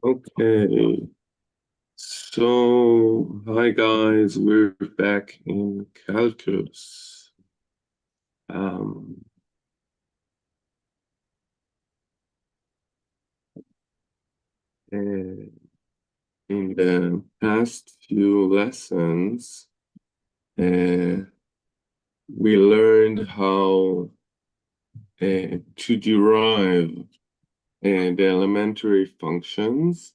Okay, so hi guys, we're back in calculus. Um, and in the past few lessons, uh, we learned how to derive the elementary functions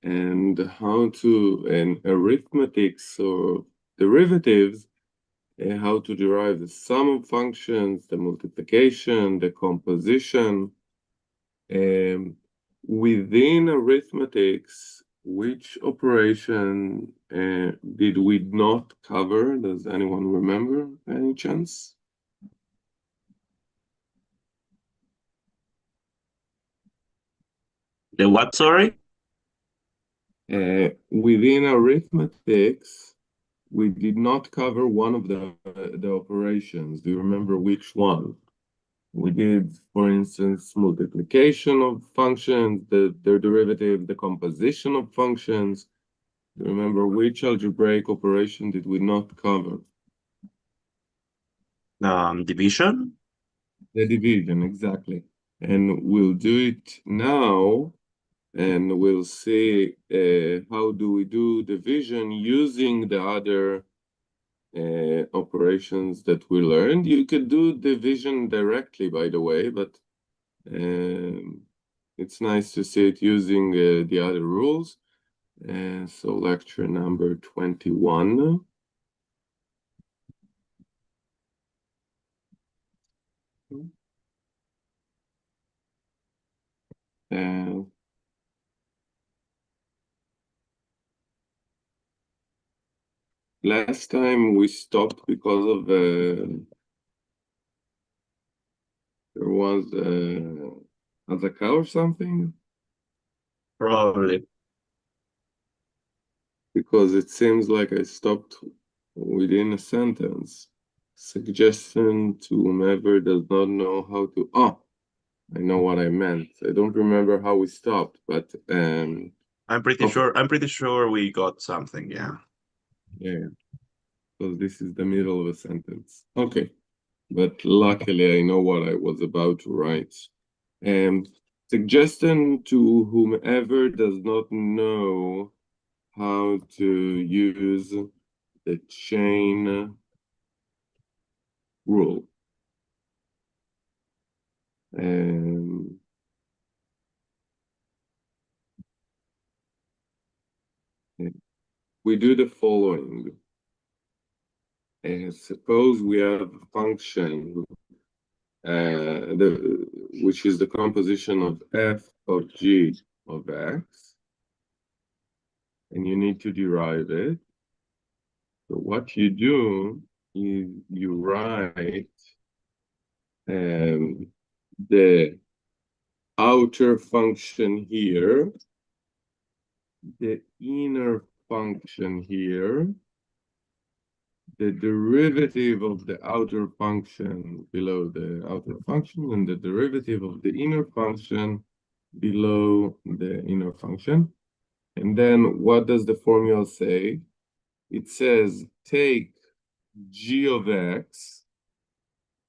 and how to, and arithmetics or derivatives, how to derive the sum of functions, the multiplication, the composition. Within arithmetics, which operation did we not cover? Does anyone remember by any chance? The what, sorry? Within arithmetics, we did not cover one of the operations. Do you remember which one? We did, for instance, multiplication of functions, their derivative, the composition of functions. Do you remember which algebraic operation did we not cover? Division? The division, exactly. And we'll do it now, and we'll see how do we do division using the other operations that we learned. You could do division directly, by the way, but it's nice to see it using the other rules. So lecture number 21. Uh, Last time we stopped because of there was a cow or something, Probably. because it seems like I stopped within a sentence. Suggestion to whomever does not know how to. Oh, I know what I meant. I don't remember how we stopped, but okay, I'm pretty sure we got something, yeah. yeah, because this is the middle of a sentence. Okay, but luckily I know what I was about to write. Suggestion to whomever does not know how to use the chain rule. Um, we do the following. Suppose we have a function which is the composition of f of g of x, and you need to derive it. So what you do is you write the outer function here, the inner function here, the derivative of the outer function below the outer function, and the derivative of the inner function below the inner function. And then what does the formula say? It says take g of x,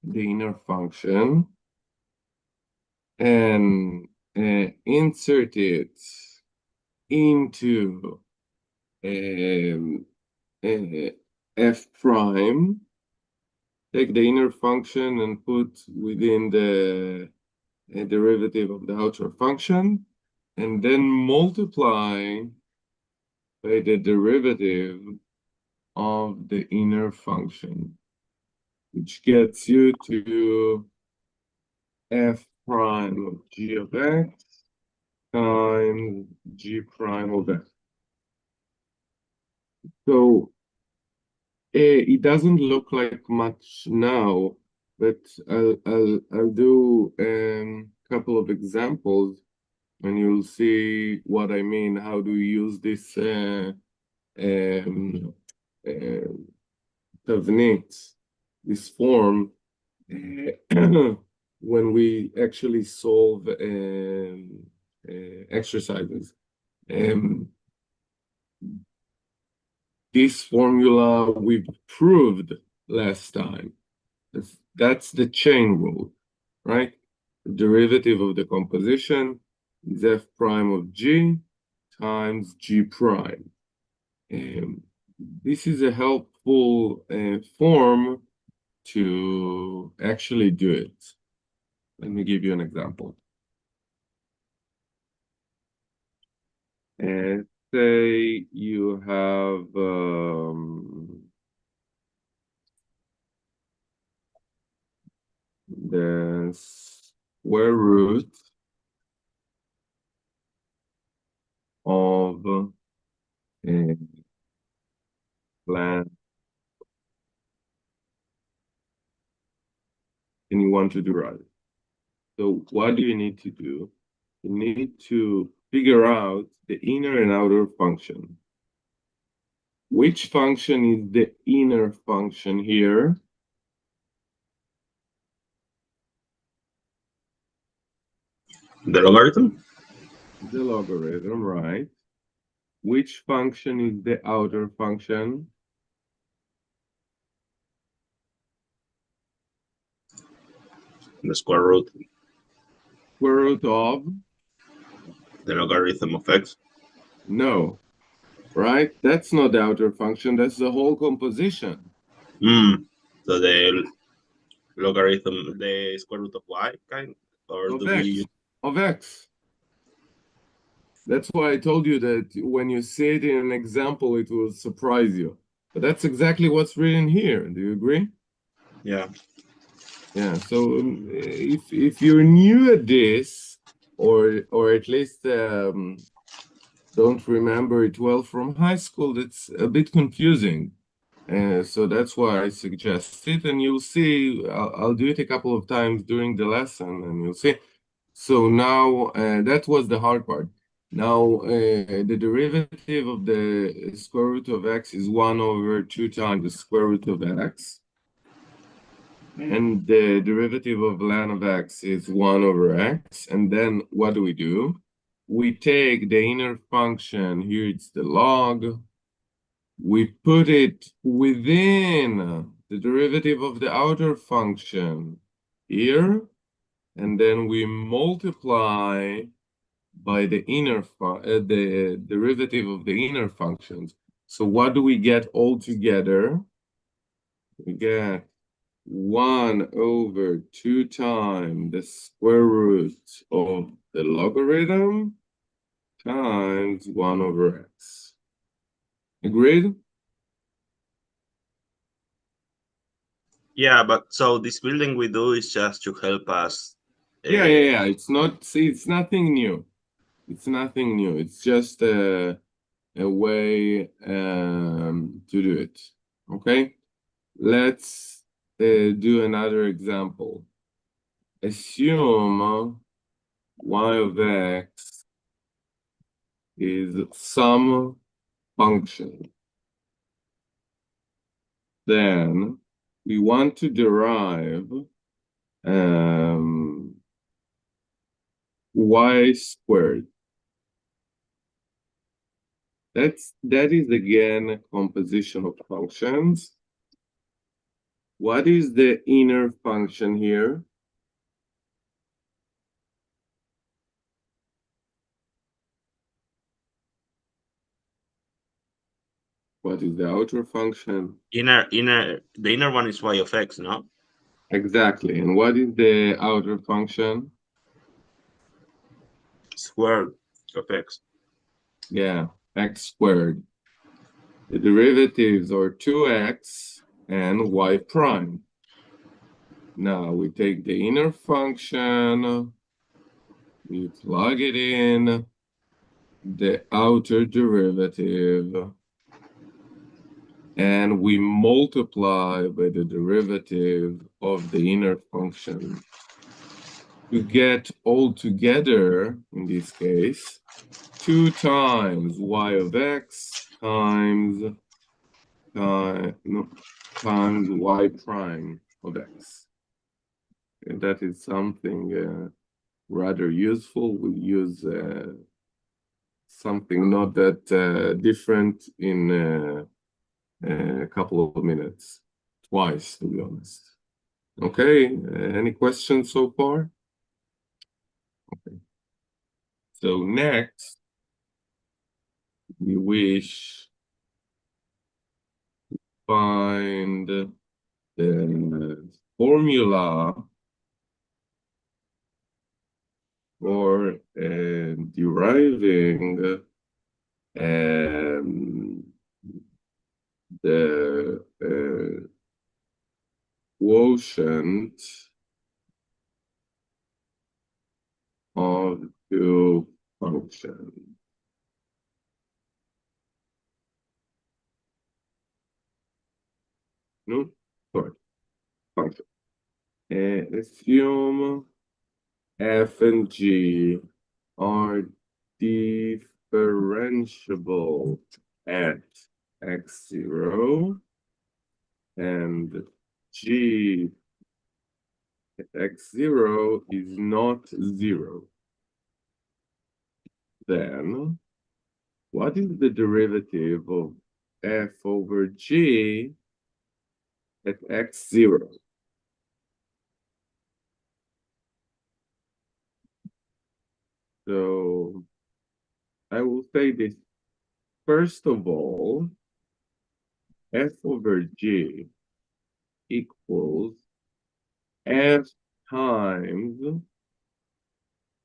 the inner function, and insert it into um, f prime. Take the inner function and put within the derivative of the outer function, and then multiply by the derivative of the inner function, which gets you to f prime of g of x times g prime of x. So It doesn't look like much now, but I'll do a couple of examples and you'll see what I mean. How do you use this um, tavnit, this form, when we actually solve exercises. Um, this formula we've proved last time. That's the chain rule, right? The derivative of the composition is f prime of g times g prime. This is a helpful form to actually do it. Let me give you an example. Say you have the square root of a plan, and you want to derive it. So what do you need to do? You need to figure out the inner and outer function. Which function is the inner function here? The logarithm? The logarithm, right? Which function is the outer function? The square root. Square root of? The logarithm of x. No, right? That's not the outer function, that's the whole composition. So the logarithm, the square root of y, kind, or Of do x. we? Of x. That's why I told you that when you see it in an example, it will surprise you. But that's exactly what's written here. Do you agree? Yeah. Yeah. So if you're new at this, or at least don't remember it well from high school, it's a bit confusing. So that's why I suggest it, and you'll see. I'll do it a couple of times during the lesson, and you'll see. So now that was the hard part. Now the derivative of the square root of x is 1 over 2 times the square root of x. And the derivative of ln of x is 1 over x. And then what do? We take the inner function, here it's the log. We put it within the derivative of the outer function here. And then we multiply by the the derivative of the inner functions. So what do we get all together? We get 1 over 2 times the square root of the logarithm times 1 over x. Agreed? Yeah, but so this building we do is just to help us. Yeah. It's nothing new. It's nothing new. It's just a way to do it. Okay? Let's do another example. Assume y of x is some function. Then we want to derive y squared. That is again composition of functions. What is the inner function here? What is the outer function? The inner one is y of x, no? Exactly. And what is the outer function? Square of x. Yeah, x squared. The derivatives are 2x and y prime. Now we take the inner function, we plug it in, the outer derivative, and we multiply by the derivative of the inner function to get all together, in this case, 2 times y of x times y prime of x. And that is something rather useful. We'll use something not that different in a couple of minutes, twice, to be honest. Okay, any questions so far? Okay. So next, we wish to find the formula for deriving the quotient of two functions. No, sorry, function. Assume f and g are differentiable at x0 and g at x0 is not 0. Then what is the derivative of f over g at x0? So I will say this. First of all, f over g equals f times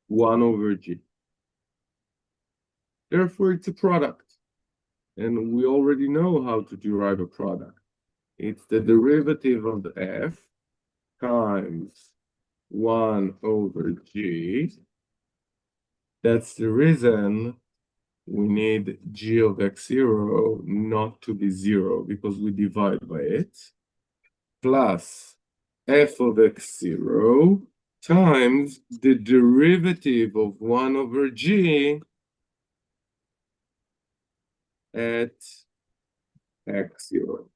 1 over g. Therefore, it's a product. And we already know how to derive a product. It's the derivative of the f times 1 over g. That's the reason we need g of x0 not to be 0, because we divide by it, plus f of x0 times the derivative of 1 over g at x0.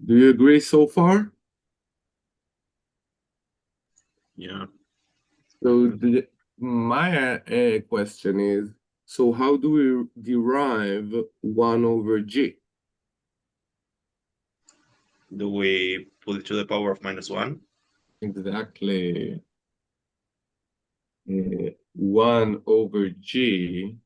Do you agree so far? Yeah. So my question is, so how do we derive 1 over g? Do we put it to the power of -1? Exactly. 1 over g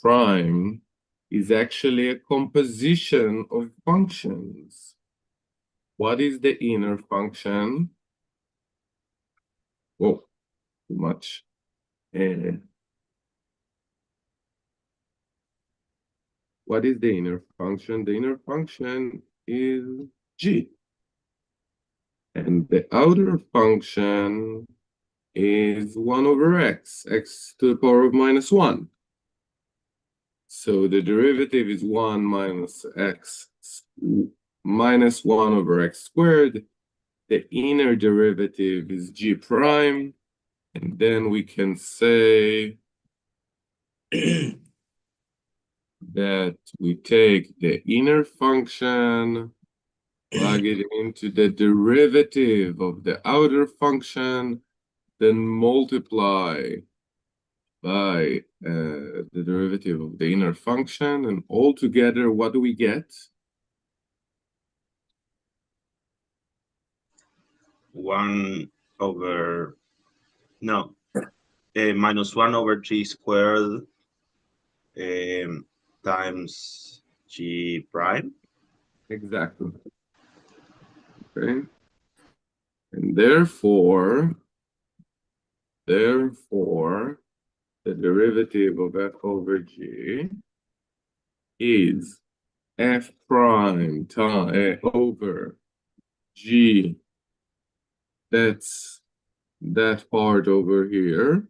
prime is actually a composition of functions. What is the inner function? Oh, too much. What is the inner function? The inner function is g. And the outer function is 1 over x, x to the power of -1. So the derivative is 1 minus x, minus 1 over x squared. The inner derivative is g prime. And then we can say that we take the inner function, plug it into the derivative of the outer function, then multiply by the derivative of the inner function, and all together, what do we get? 1 over, no, -1 over g squared times g prime. Exactly. Okay. And therefore, the derivative of f over g is f prime time over g. That's that part over here,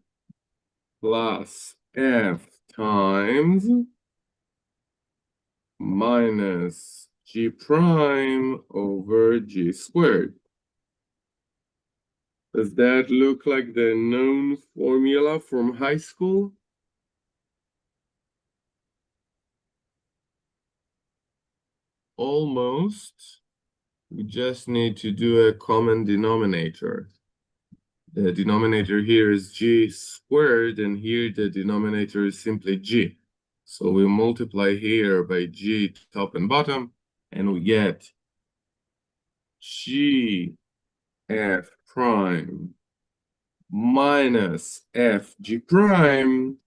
plus f times minus G prime over G squared. Does that look like the known formula from high school? Almost. We just need to do a common denominator. The denominator here is G squared, and here the denominator is simply G. So we multiply here by G top and bottom, and we get G F prime minus F G prime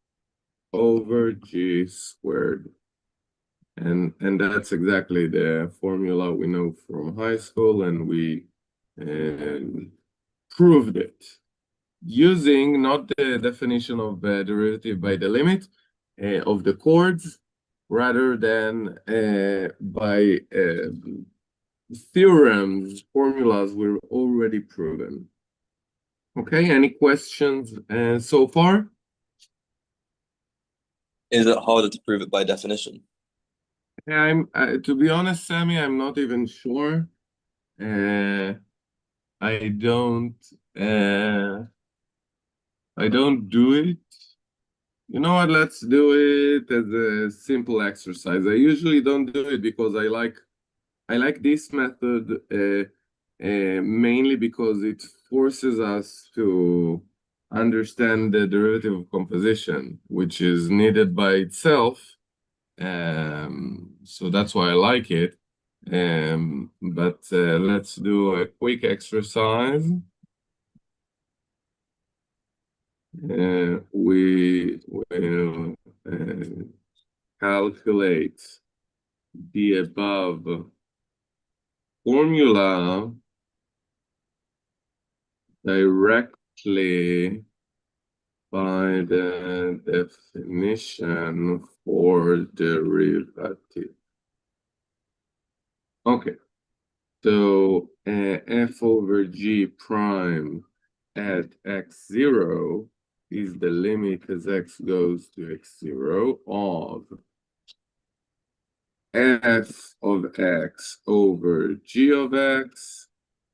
over G squared. And that's exactly the formula we know from high school, and we proved it using not the definition of derivative by the limit of the chords, rather than by theorems, formulas we're already proven. Okay, any questions so far? Is it harder to prove it by definition? To be honest, Sammy, I'm not even sure. I don't do it. You know what? Let's do it as a simple exercise. I usually don't do it because I like this method mainly because it forces us to understand the derivative of composition, which is needed by itself. So that's why I like it. But let's do a quick exercise. We will calculate the above formula directly by the definition for derivative. Okay, so f over g prime at x0 is the limit as x goes to x0 of f of x over g of x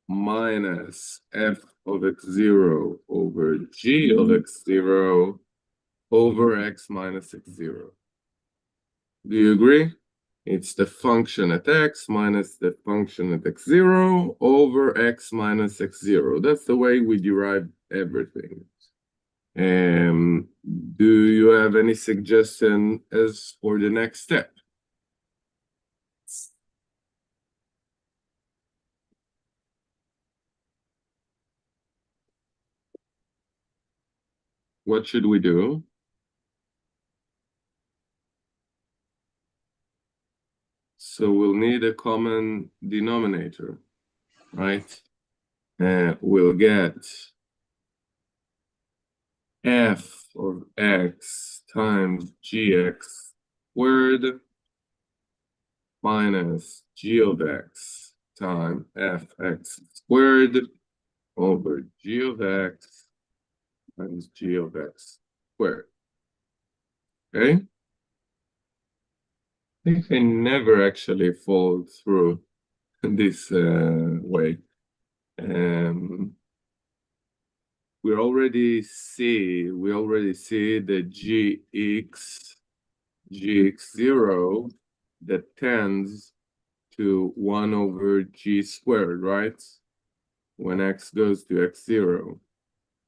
minus f of x0 over g of x0 over x minus x0. Do you agree? It's the function at x minus the function at x0 over x minus x0. That's the way we derive everything. Do you have any suggestion as for the next step? What should we do? So we'll need a common denominator, right? We'll get f of x times gx squared minus g of x times fx squared over g of x times g of x squared. Okay? I think I never actually followed through this way. We already see the gx0 that tends to 1 over g squared, right? When x goes to x0.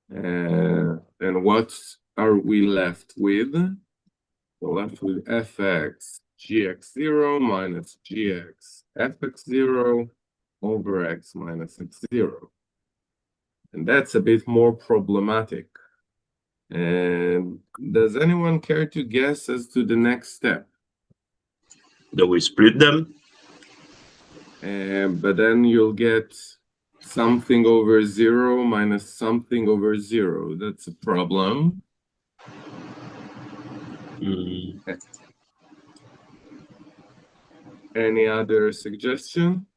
And what are we left with? We're left with fx gx0 minus gx fx0 over x minus x0. And that's a bit more problematic. And does anyone care to guess as to the next step? Do we split them? But then you'll get something over 0 minus something over 0. That's a problem. Any other suggestion?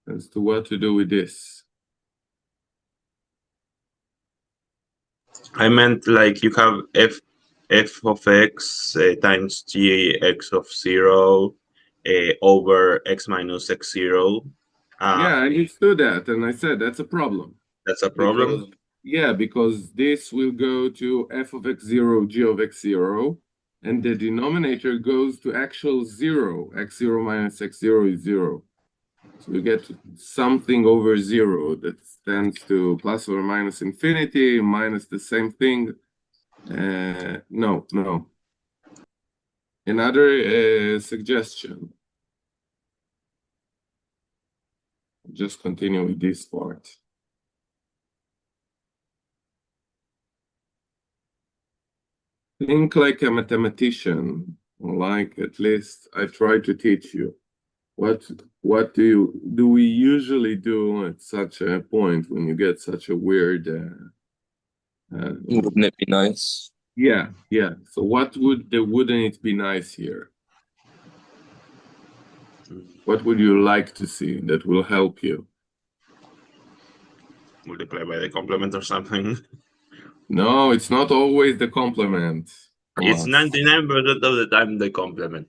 As to what to do with this? I meant like you have f f of x times gx of 0 over x minus x0. Yeah, I understood that, and I said that's a problem. That's a problem. Because this will go to f of x0, g of x0, and the denominator goes to actual 0. x0 minus x0 is 0. So we get something over 0 that stands to plus or minus infinity, minus the same thing. No. Another suggestion. Just continue with this part. Think like a mathematician, like at least I try to teach you. What do we usually do at such a point when you get such a weird Wouldn't it be nice? yeah. So wouldn't it be nice here? What would you like to see that will help you? Multiply by the complement or something. No, it's not always the complement. It's Plus. 99% of the time the complement.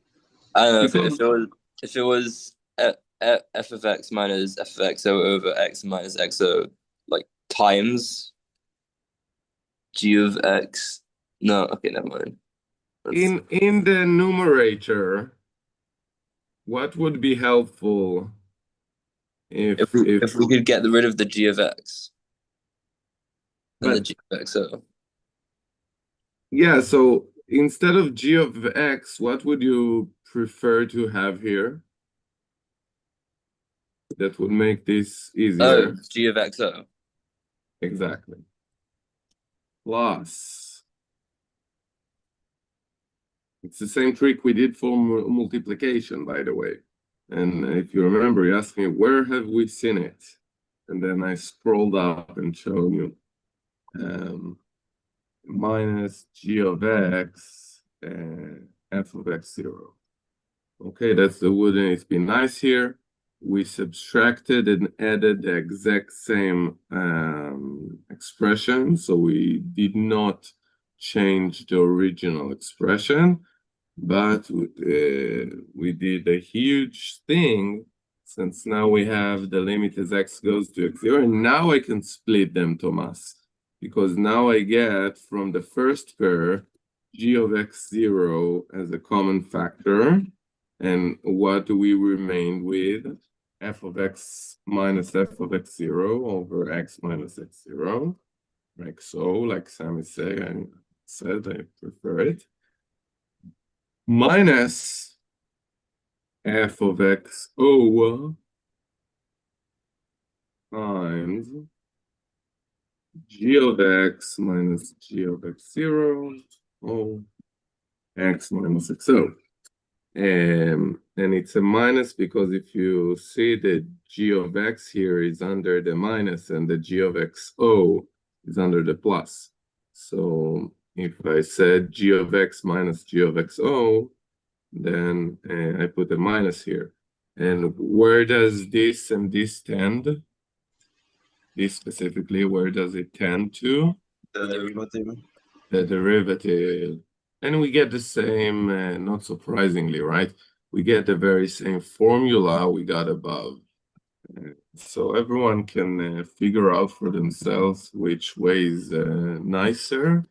I don't know Because- if it was f of x minus f of xo over x minus xo, like times g of x. No, okay, never mind. in the numerator, what would be helpful if we could get rid of the g of x and the but g of xo. yeah, so instead of g of x, what would you prefer to have here? That would make this easier. Oh, g of xo. Exactly. Plus. It's the same trick we did for multiplication, by the way. And if you remember, you asked me, where have we seen it? And then I scrolled up and showed you minus g of x f of x0. Okay, that's the wooden. It's been nice here. We subtracted and added the exact same expression. So we did not change the original expression, but we did a huge thing since now we have the limit as x goes to x0. And now I can split them, Thomas, because now I get from the first pair g of x0 as a common factor. And what do we remain with? F of x minus f of x0 over x minus x0. Like so, like Sammy said, I prefer it. Minus f of xo times g of x minus g of x0 o x minus xo. And it's a minus because if you see the g of x here is under the minus and the g of xo is under the plus. So if I said g of x minus g of xo, then I put a minus here. And where does this and this tend? This specifically, where does it tend to? The derivative. The derivative. And we get the same, not surprisingly, right? We get the very same formula we got above. So everyone can figure out for themselves which way is nicer.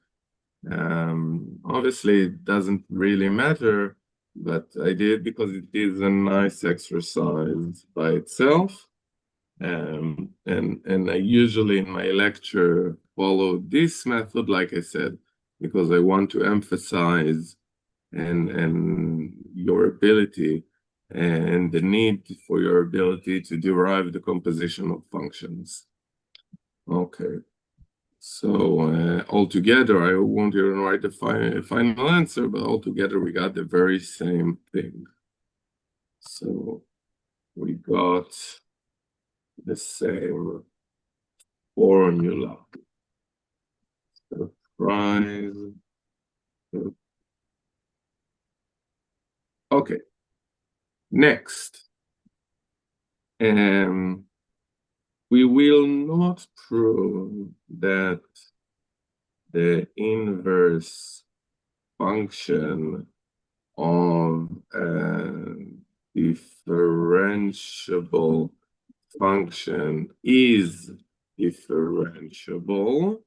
Obviously, it doesn't really matter, but I did because it is a nice exercise by itself. And I usually in my lecture follow this method, like I said, because I want to emphasize and your ability and the need for your ability to derive the composition of functions. Okay. So altogether, I won't even write the final answer, but altogether we got the very same thing. So we got the same formula. Surprise. Okay. Next. We will not prove that the inverse function of a differentiable function is differentiable,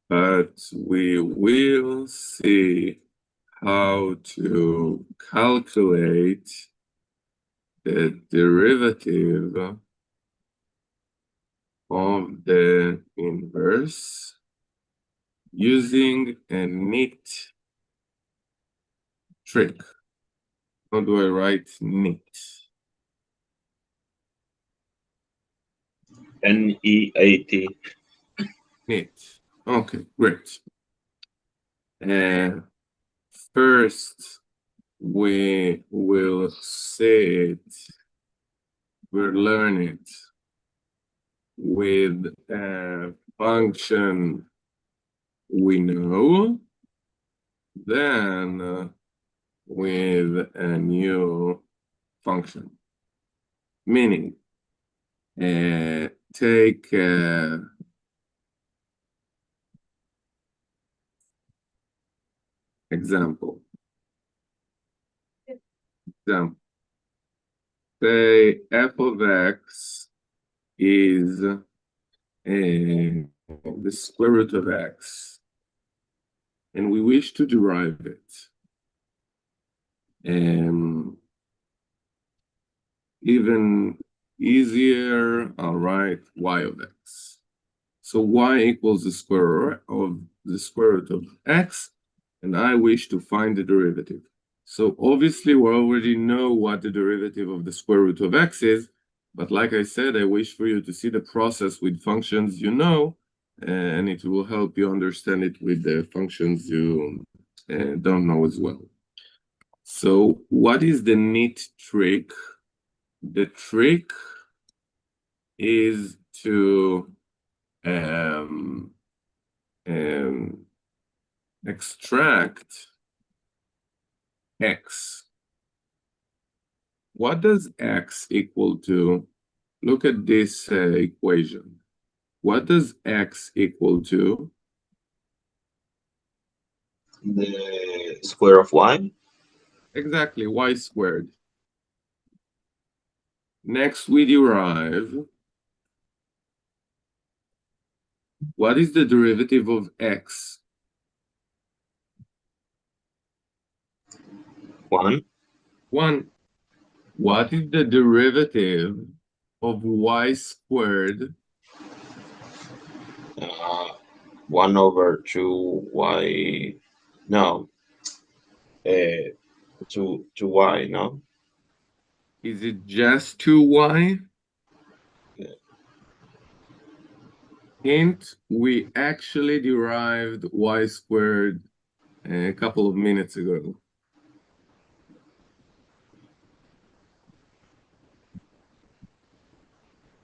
but we will see how to calculate the derivative of the inverse using a neat trick. How do I write neat? NEAT. Neat. Okay, great. First, we will say it, we'll learn it with a function we know, then with a new function. Meaning, take example. Say f of x is the square root of x, and we wish to derive it. Even easier, I'll write y of x. So y equals the square root of x, and I wish to find the derivative. So obviously we already know what the derivative of the square root of x is, but like I said, I wish for you to see the process with functions you know, and it will help you understand it with the functions you don't know as well. So what is the neat trick? The trick is to extract x. What does x equal to? Look at this equation. What does x equal to? The square of y. Exactly, y squared. Next, we derive. What is the derivative of x? 1. 1. What is the derivative of y squared? 1 over 2y. No. 2y, no? Is it just 2y? Yeah. Hint, we actually derived y squared a couple of minutes ago.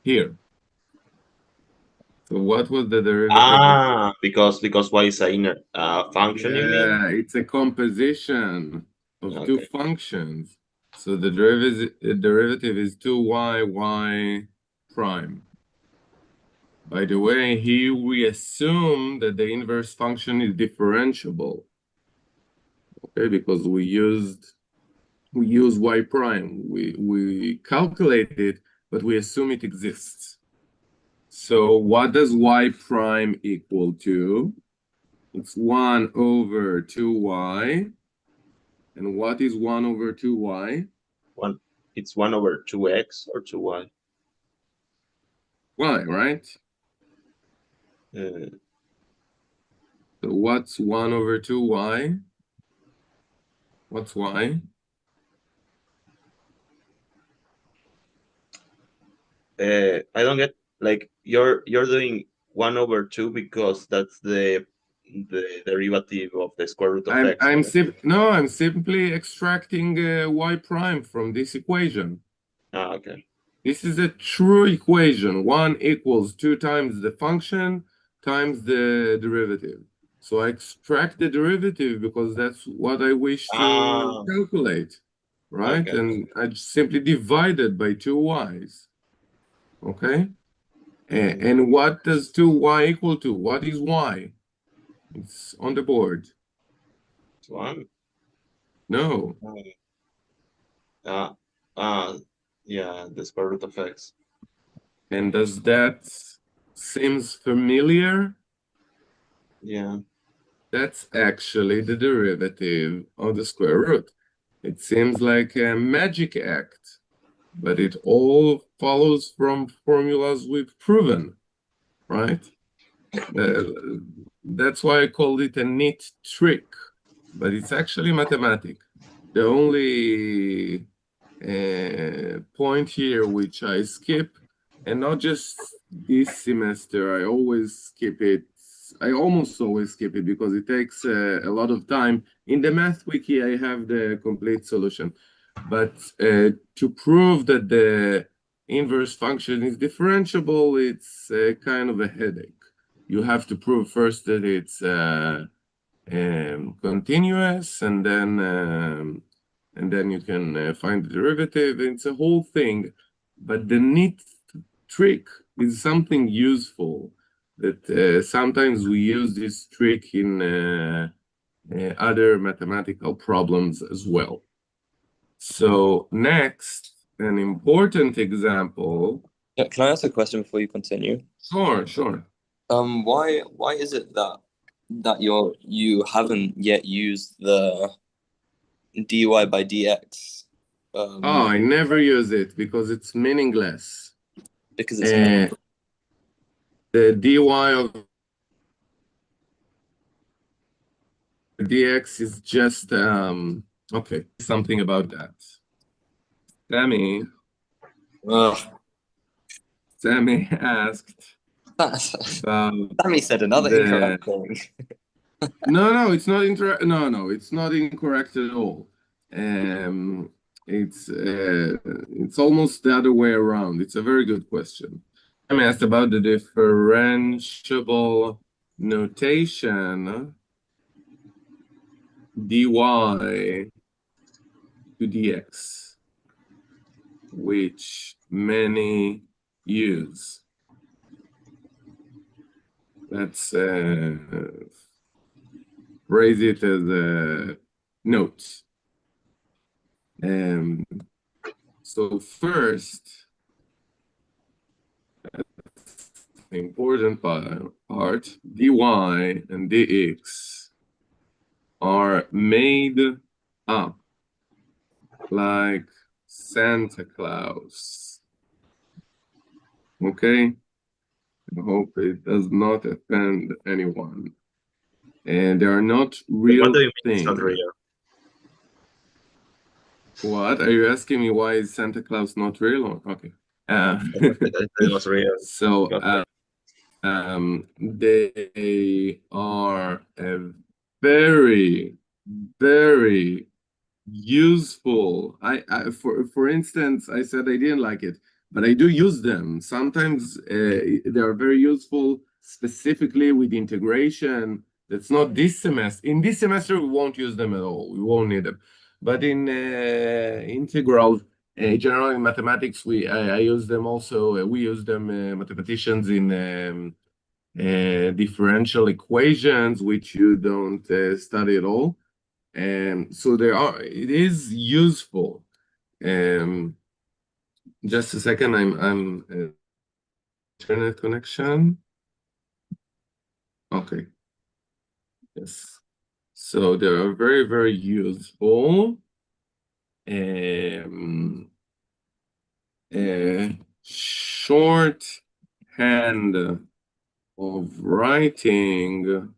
Here. So what was the derivative? Because y is an inner function, you mean? Yeah, it's a composition of two Okay. functions. So the derivative is 2y, y prime. By the way, here we assume that the inverse function is differentiable. Okay, because we use y prime. We calculate it, but we assume it exists. So what does y prime equal to? It's 1 over 2y. And what is 1 over 2y? It's 1 over 2x or 2y. Y, right? So what's 1 over 2y? What's y? I don't get, like, you're doing 1 over 2 because that's the derivative of the square root of x. I'm simply extracting y prime from this equation. Okay. This is a true equation. 1 equals 2 times the function times the derivative. So I extract the derivative because that's what I wish to calculate, right? Okay. And I simply divide it by 2 y's. Okay? And what does 2y equal to? What is y? It's on the board. It's 1. No. Yeah, the square root of x. And does that seems familiar? Yeah. That's actually the derivative of the square root. It seems like a magic act, but it all follows from formulas we've proven, right? That's why I called it a neat trick, but it's actually mathematic. The only point here which I skip, and not just this semester, I always skip it. I almost always skip it because it takes a lot of time. In the Math Wiki, I have the complete solution. But to prove that the inverse function is differentiable, it's kind of a headache. You have to prove first that it's continuous, and then you can find the derivative. It's a whole thing, but the neat trick is something useful that sometimes we use this trick in other mathematical problems as well. So next, an important example. Yeah, can I ask a question before you continue? Sure. Why is it that you haven't yet used the dy by dx? I never use it because it's meaningless. Because it's The dy of dx is just okay, something about that. Sammy asked about Sammy said another incorrect thing. No, it's not it's not incorrect at all. It's almost the other way around. It's a very good question. I'm asked about the differentiable notation dy to dx, which many use. Let's phrase it as a note. So first, the important part, dy and dx are made up like Santa Claus. Okay? I hope it does not offend anyone. And they are not real What do you mean it's things. not real? What? Are you asking me why is Santa Claus not real? Okay. It was real. So they are a very, very useful. For instance, I said I didn't like it, but I do use them. Sometimes they are very useful, specifically with integration. That's not this semester. In this semester, we won't use them at all. We won't need them. But in integral, general in mathematics, I use them also. We use them, mathematicians, in differential equations, which you don't study at all. So it is useful. Just a second, I'm internet connection. Okay. Yes. So they are very, very useful. Shorthand of writing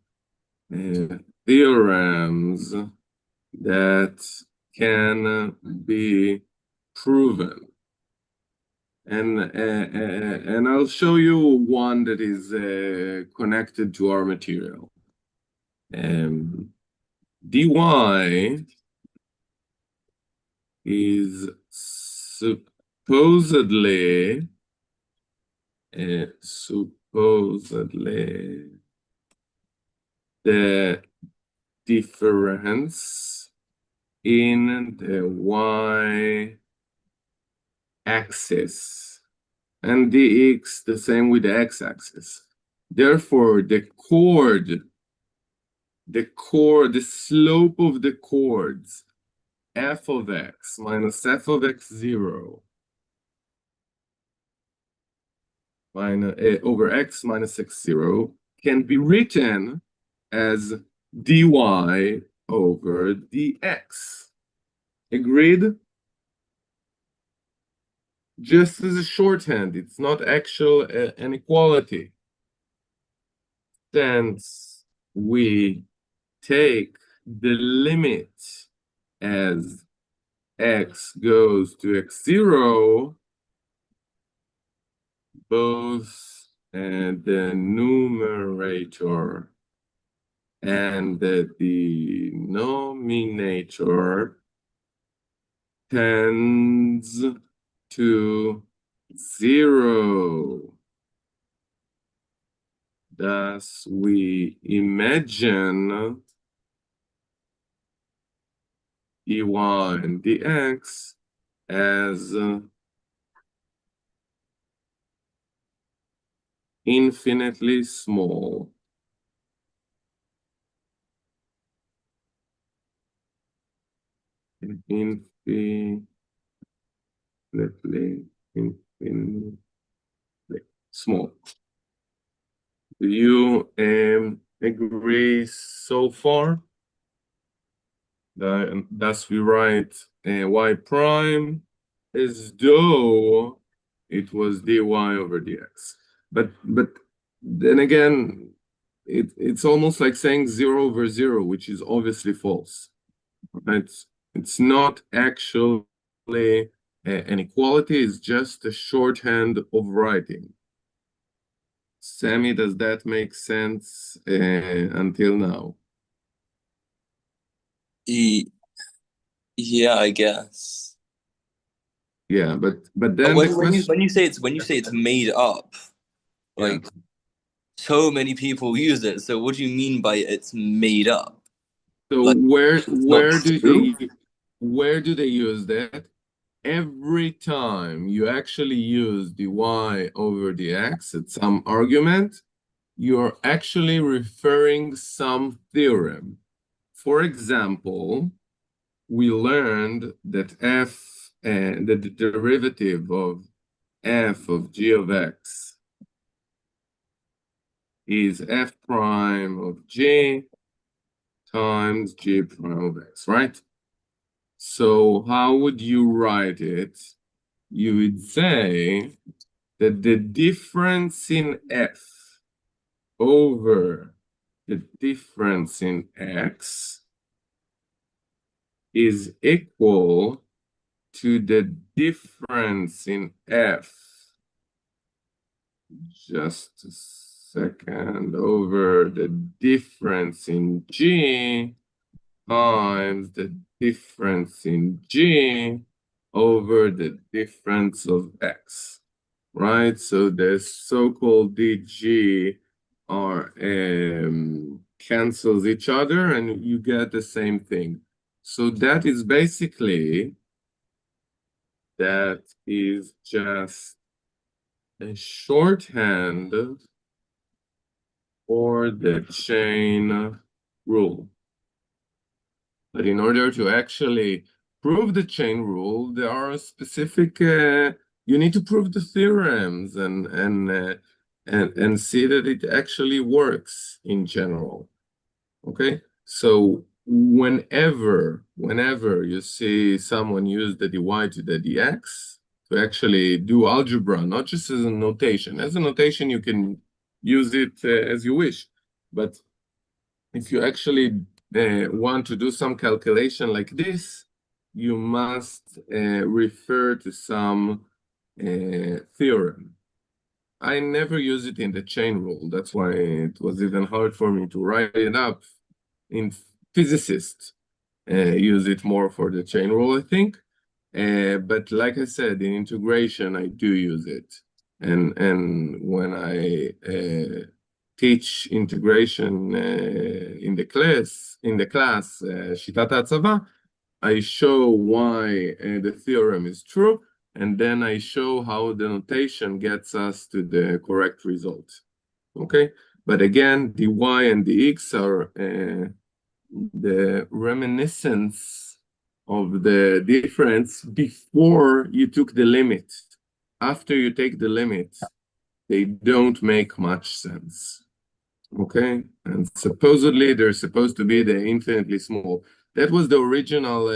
theorems that can be proven. And I'll show you one that is connected to our material. dy is supposedly the difference in the y-axis. and dx the same with the x-axis. Therefore, the slope of the chords f of x minus f of x0 minus over x minus x0 can be written as dy over dx. Agreed? Just as a shorthand, it's not actual inequality. Since we take the limit as x goes to x0, both the numerator and the denominator tends to 0. Thus, we imagine dy and dx as infinitely small. Infinitely small. Do you agree so far? Thus we write y prime as though it was dy over dx. But then again, it's almost like saying 0 over 0, which is obviously false. Right? It's not actually an equality, it's just a shorthand of writing. Sammy, does that make sense until now? Yeah, I guess. Yeah, but then When, the when you question, when you say it's made up, like so many people use it. So what do you mean by it's made up? so like, where not true? do they use that? Every time you actually use dy over dx at some argument, you're actually referring some theorem. For example, we learned that the derivative of f of g of x is f prime of g times g prime of x, right? So how would you write it? You would say that the difference in f over the difference in x is equal to the difference in f, just a second, over the difference in g times the difference in g over the difference of x, right? So the so-called dg are cancels each other and you get the same thing. So that is just a shorthand for the chain rule. But in order to actually prove the chain rule, there are specific, you need to prove the theorems and see that it actually works in general. Okay? So whenever you see someone use the dy to the dx to actually do algebra, not just as a notation. As a notation, you can use it as you wish. But if you actually want to do some calculation like this, you must refer to some theorem. I never use it in the chain rule. That's why it was even hard for me to write it up. In physicists use it more for the chain rule, I think. But like I said, in integration, I do use it. And when I teach integration in the class, Shitat HaHatzava, I show why the theorem is true, and then I show how the notation gets us to the correct result. Okay, but again, dy and dx are the reminiscence of the difference before you took the limit. After you take the limit, they don't make much sense. Okay, and supposedly they're supposed to be the infinitely small. That was the original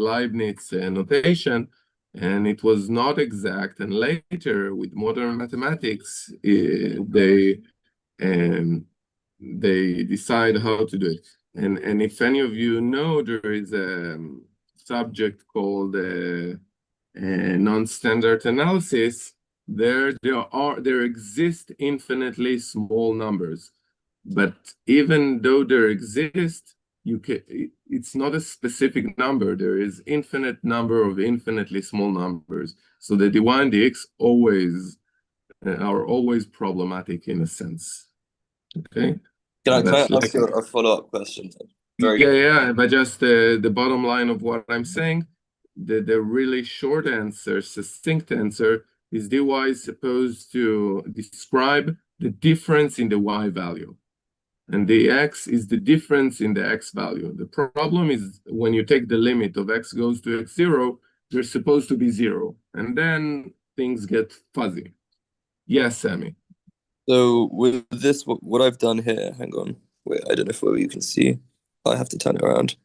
Leibniz notation, and it was not exact. And later, with modern mathematics, they decide how to do it. And if any of you know, there is a subject called non-standard analysis. There exist infinitely small numbers, but even though there exist, it's not a specific number. There is infinite number of infinitely small numbers. So the dy and dx are always problematic in a sense. Okay. Can I That's ask you a follow-up question? Very Yeah, but just the bottom line of what I'm saying, the really short answer, succinct answer, is dy is supposed to describe the difference in the y value. And the x is the difference in the x value. The problem is when you take the limit of x goes to x0, they're supposed to be 0. And then things get fuzzy. Yes, Sammy. So with this, what I've done here, hang on, wait, I don't know if you can see. I have to turn it around.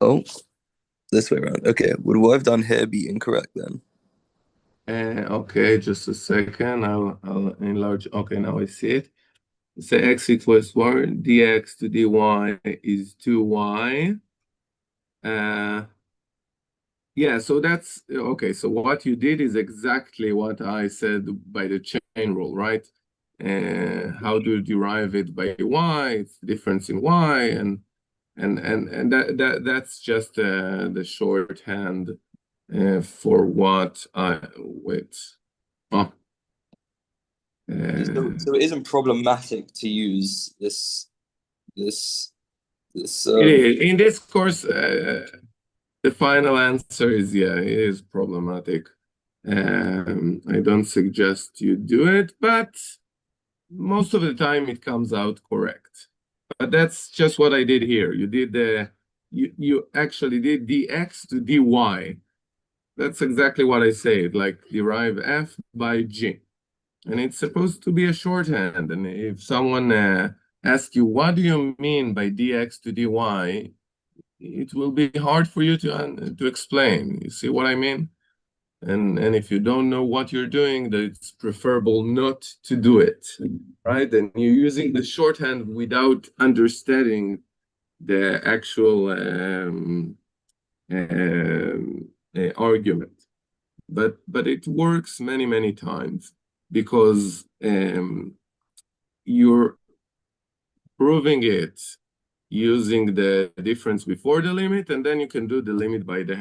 Oh, this way around. Okay, would what I've done here be incorrect then? Okay, just a second. I'll enlarge. Okay, now I see it. Say x equals 1, dx to dy is 2y. Yeah, so that's okay. So what you did is exactly what I said by the chain rule, right? How do you derive it by y? It's the difference in y, and that's just the shorthand for what I wait. Oh. So it isn't problematic to use this. In this course, the final answer is yeah, it is problematic. I don't suggest you do it, but most of the time it comes out correct. But that's just what I did here. You did you actually did dx to dy. That's exactly what I said, like derive f by g. And it's supposed to be a shorthand. And if someone asks you, what do you mean by dx to dy? It will be hard for you to explain. You see what I mean? And if you don't know what you're doing, then it's preferable not to do it, right? And you're using the shorthand without understanding the actual argument. But it works many times because you're proving it using the difference before the limit, and then you can do the limit by the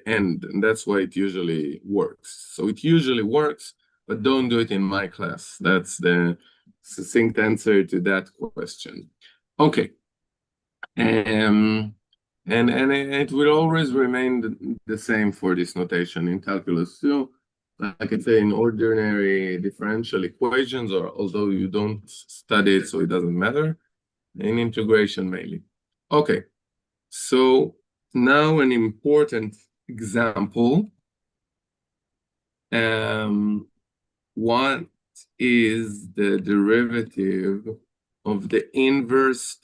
end, and that's why it usually works. So it usually works, but don't do it in my class. That's the succinct answer to that question. Okay. And it will always remain the same for this notation in calculus too. Like I say, in ordinary differential equations, or although you don't study it, so it doesn't matter. In integration mainly. Okay, so now an important example. What is the derivative of the inverse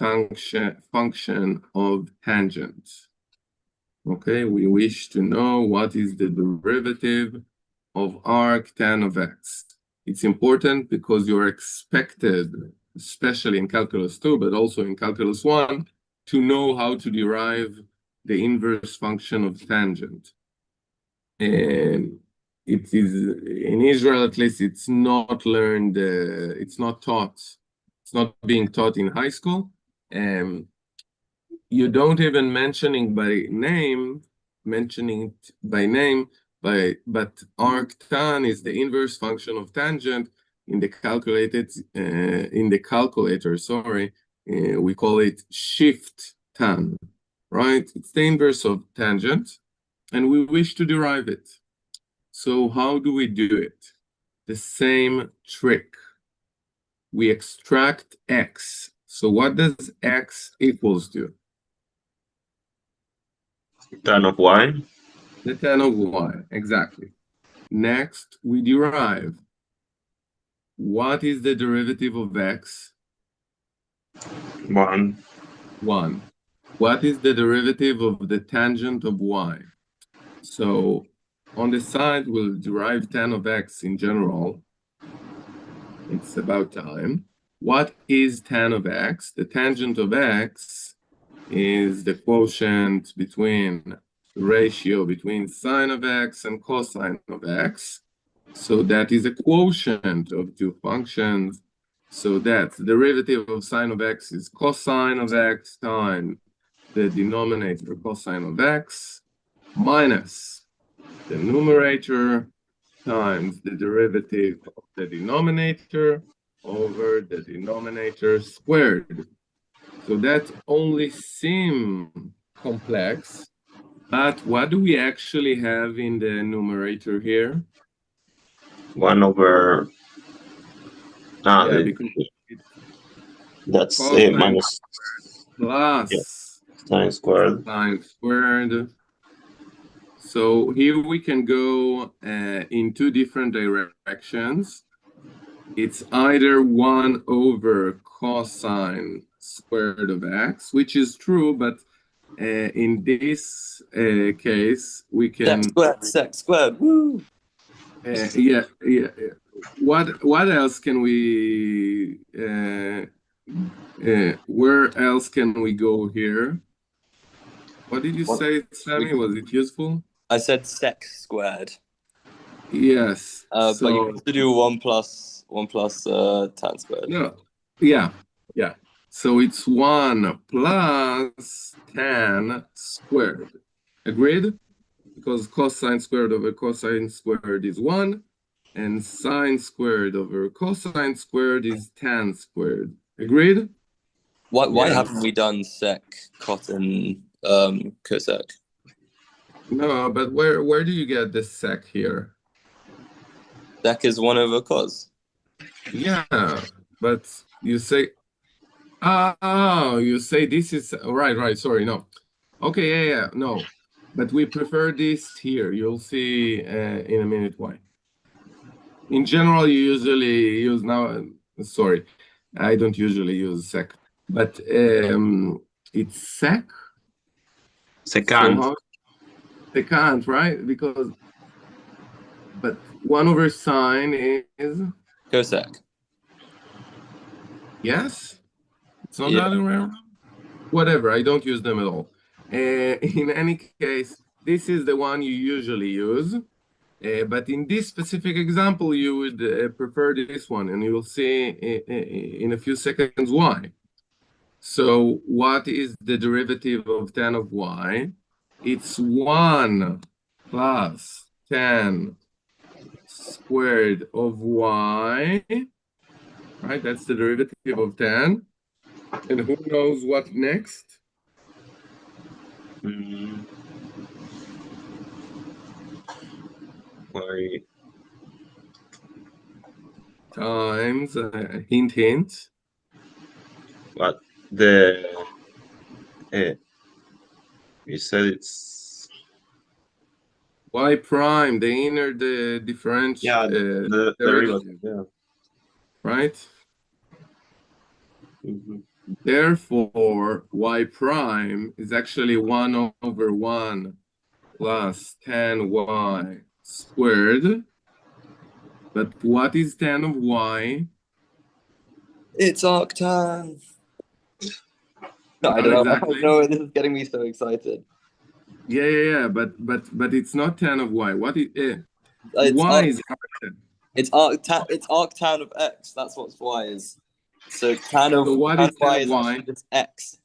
function of tangent? Okay, we wish to know what is the derivative of arc tan of x. It's important because you're expected, especially in calculus 2, but also in calculus 1, to know how to derive the inverse function of tangent. And it is, in Israel at least, it's not learned, it's not taught, it's not being taught in high school. You don't even mention it by name, but arctan is the inverse function of tangent in the calculator, sorry, we call it shift tan, right? It's the inverse of tangent, and we wish to derive it. So how do we do it? The same trick. We extract x. So what does x equals to? Tan of y. The tan of y, exactly. Next, we derive. What is the derivative of x? 1. 1. What is the derivative of the tangent of y? So on the side, we'll derive tan of x in general. It's about time. What is tan of x? The tangent of x is the quotient between the ratio between sine of x and cosine of x. So that is a quotient of two functions. So that the derivative of sine of x is cosine of x times the denominator cosine of x minus the numerator times the derivative of the denominator over the denominator squared. So that only seems complex, but what do we actually have in the numerator here? 1 over. Yeah, because That's cosine minus plus sine squared. sine squared. So here we can go in two different directions. It's either 1 over cosine squared of x, which is true, but in this case, we can... Sec squared, woo! yeah. What else can we... where else can we go here? What did you say, Sammy? Was it useful? I said sec squared. Yes. But you have to do 1 plus tan squared. No. Yeah. So it's 1 plus tan squared. Agreed? Because cosine squared over cosine squared is 1, and sine squared over cosine squared is tan squared. Agreed? Why Yes. haven't we done sec, cot, and cosec? No, but where do you get the sec here? Sec is 1 over cos. Yeah, but you say, you say this is, right, sorry, no. Okay, yeah, no. But we prefer this here. You'll see in a minute why. In general, you usually use now, sorry, I don't usually use sec, but it's sec. Secant. So secant, right? Because, but 1 over sine is... Cosec. Yes? It's not Yeah. the other way around? Whatever, I don't use them at all. In any case, this is the one you usually use. But in this specific example, you would prefer this one, and you will see in a few seconds why. So what is the derivative of tan of y? It's 1 plus tan squared of y, right? That's the derivative of tan. And who knows what next? Y. Times, hint. But the you said it's Y prime, the inner, the differential, the derivative, yeah. right? Mm-hmm. Therefore, y prime is actually 1 over 1 plus tan y squared. But what is tan of y? It's arctan. No, I Not don't know. exactly. No, this is getting me so excited. Yeah. But it's not tan of y. What is it? It's Y is arctan. It's arctan of x. That's what y is. So tan of So what tan is tan y of is y? actually just x.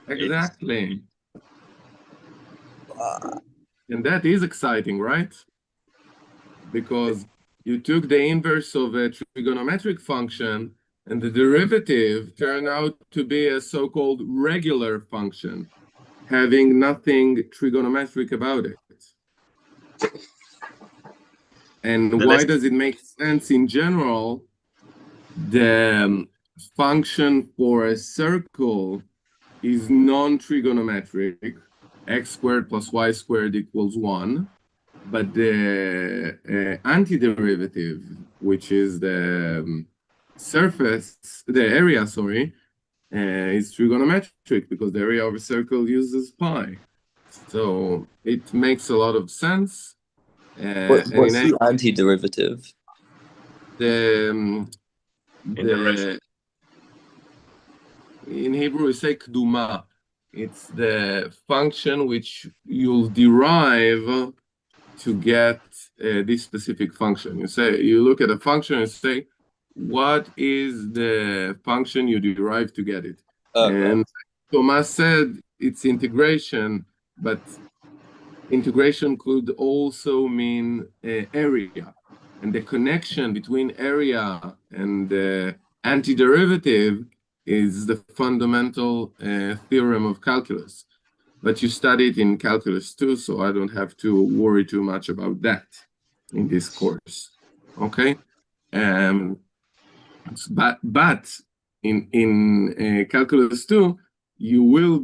Exactly. And that is exciting, right? Because you took the inverse of a trigonometric function, and the derivative turned out to be a so-called regular function, having nothing trigonometric about it. And The why next- does it make sense in general? The function for a circle is non-trigonometric, x squared plus y squared equals 1. But the antiderivative, which is the surface, the area, sorry, is trigonometric because the area of a circle uses pi. So it makes a lot of sense. What's the antiderivative? The Integration. in Hebrew we say kduma. It's the function which you'll derive to get this specific function. You look at a function and say, what is the function you derive to get it? Okay. And Thomas said it's integration, but integration could also mean area. And the connection between area and antiderivative is the fundamental theorem of calculus. But you study it in calculus too, so I don't have to worry too much about that in this course. Okay? But in calculus 2, you will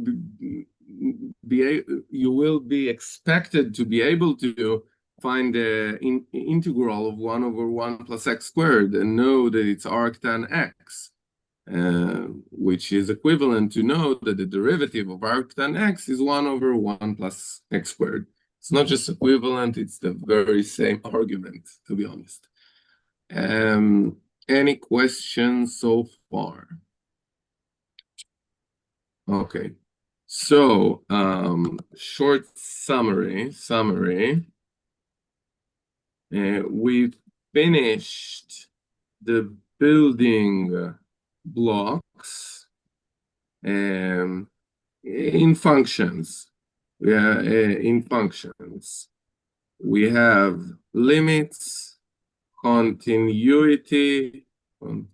be expected to be able to find the integral of 1 over 1 plus x squared and know that it's arctan x, which is equivalent to know that the derivative of arctan x is 1 over 1 plus x squared. It's not just equivalent, it's the very same argument, to be honest. Any questions so far? Okay. So, short summary. We finished the building blocks in functions. In functions. We have limits, continuity, and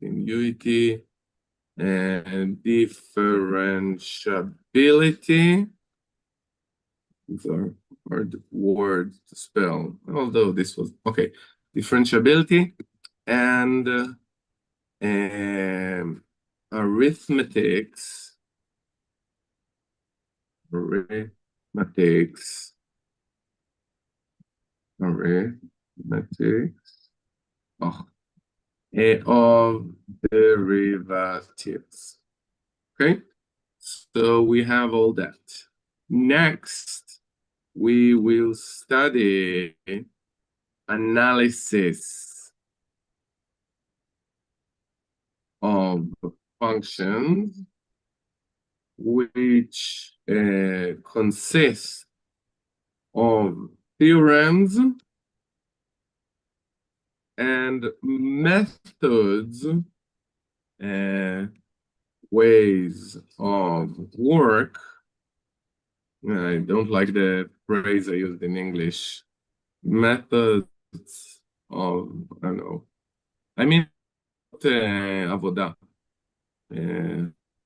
differentiability. These are hard words to spell, although this was okay. Differentiability and arithmetics. Of derivatives. Okay, so we have all that. Next, we will study analysis of functions, which consists of theorems and methods, ways of work. I don't like the phrase I used in English. Methods of, I don't know. I mean, avoda.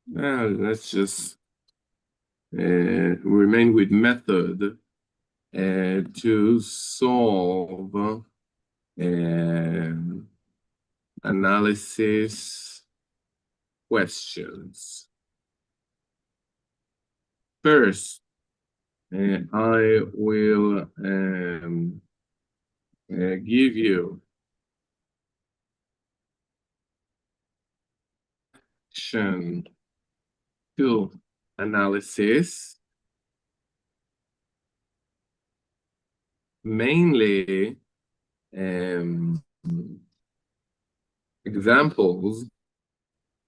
Let's just remain with method to solve analysis questions. First, I will give you section 2 analysis, mainly examples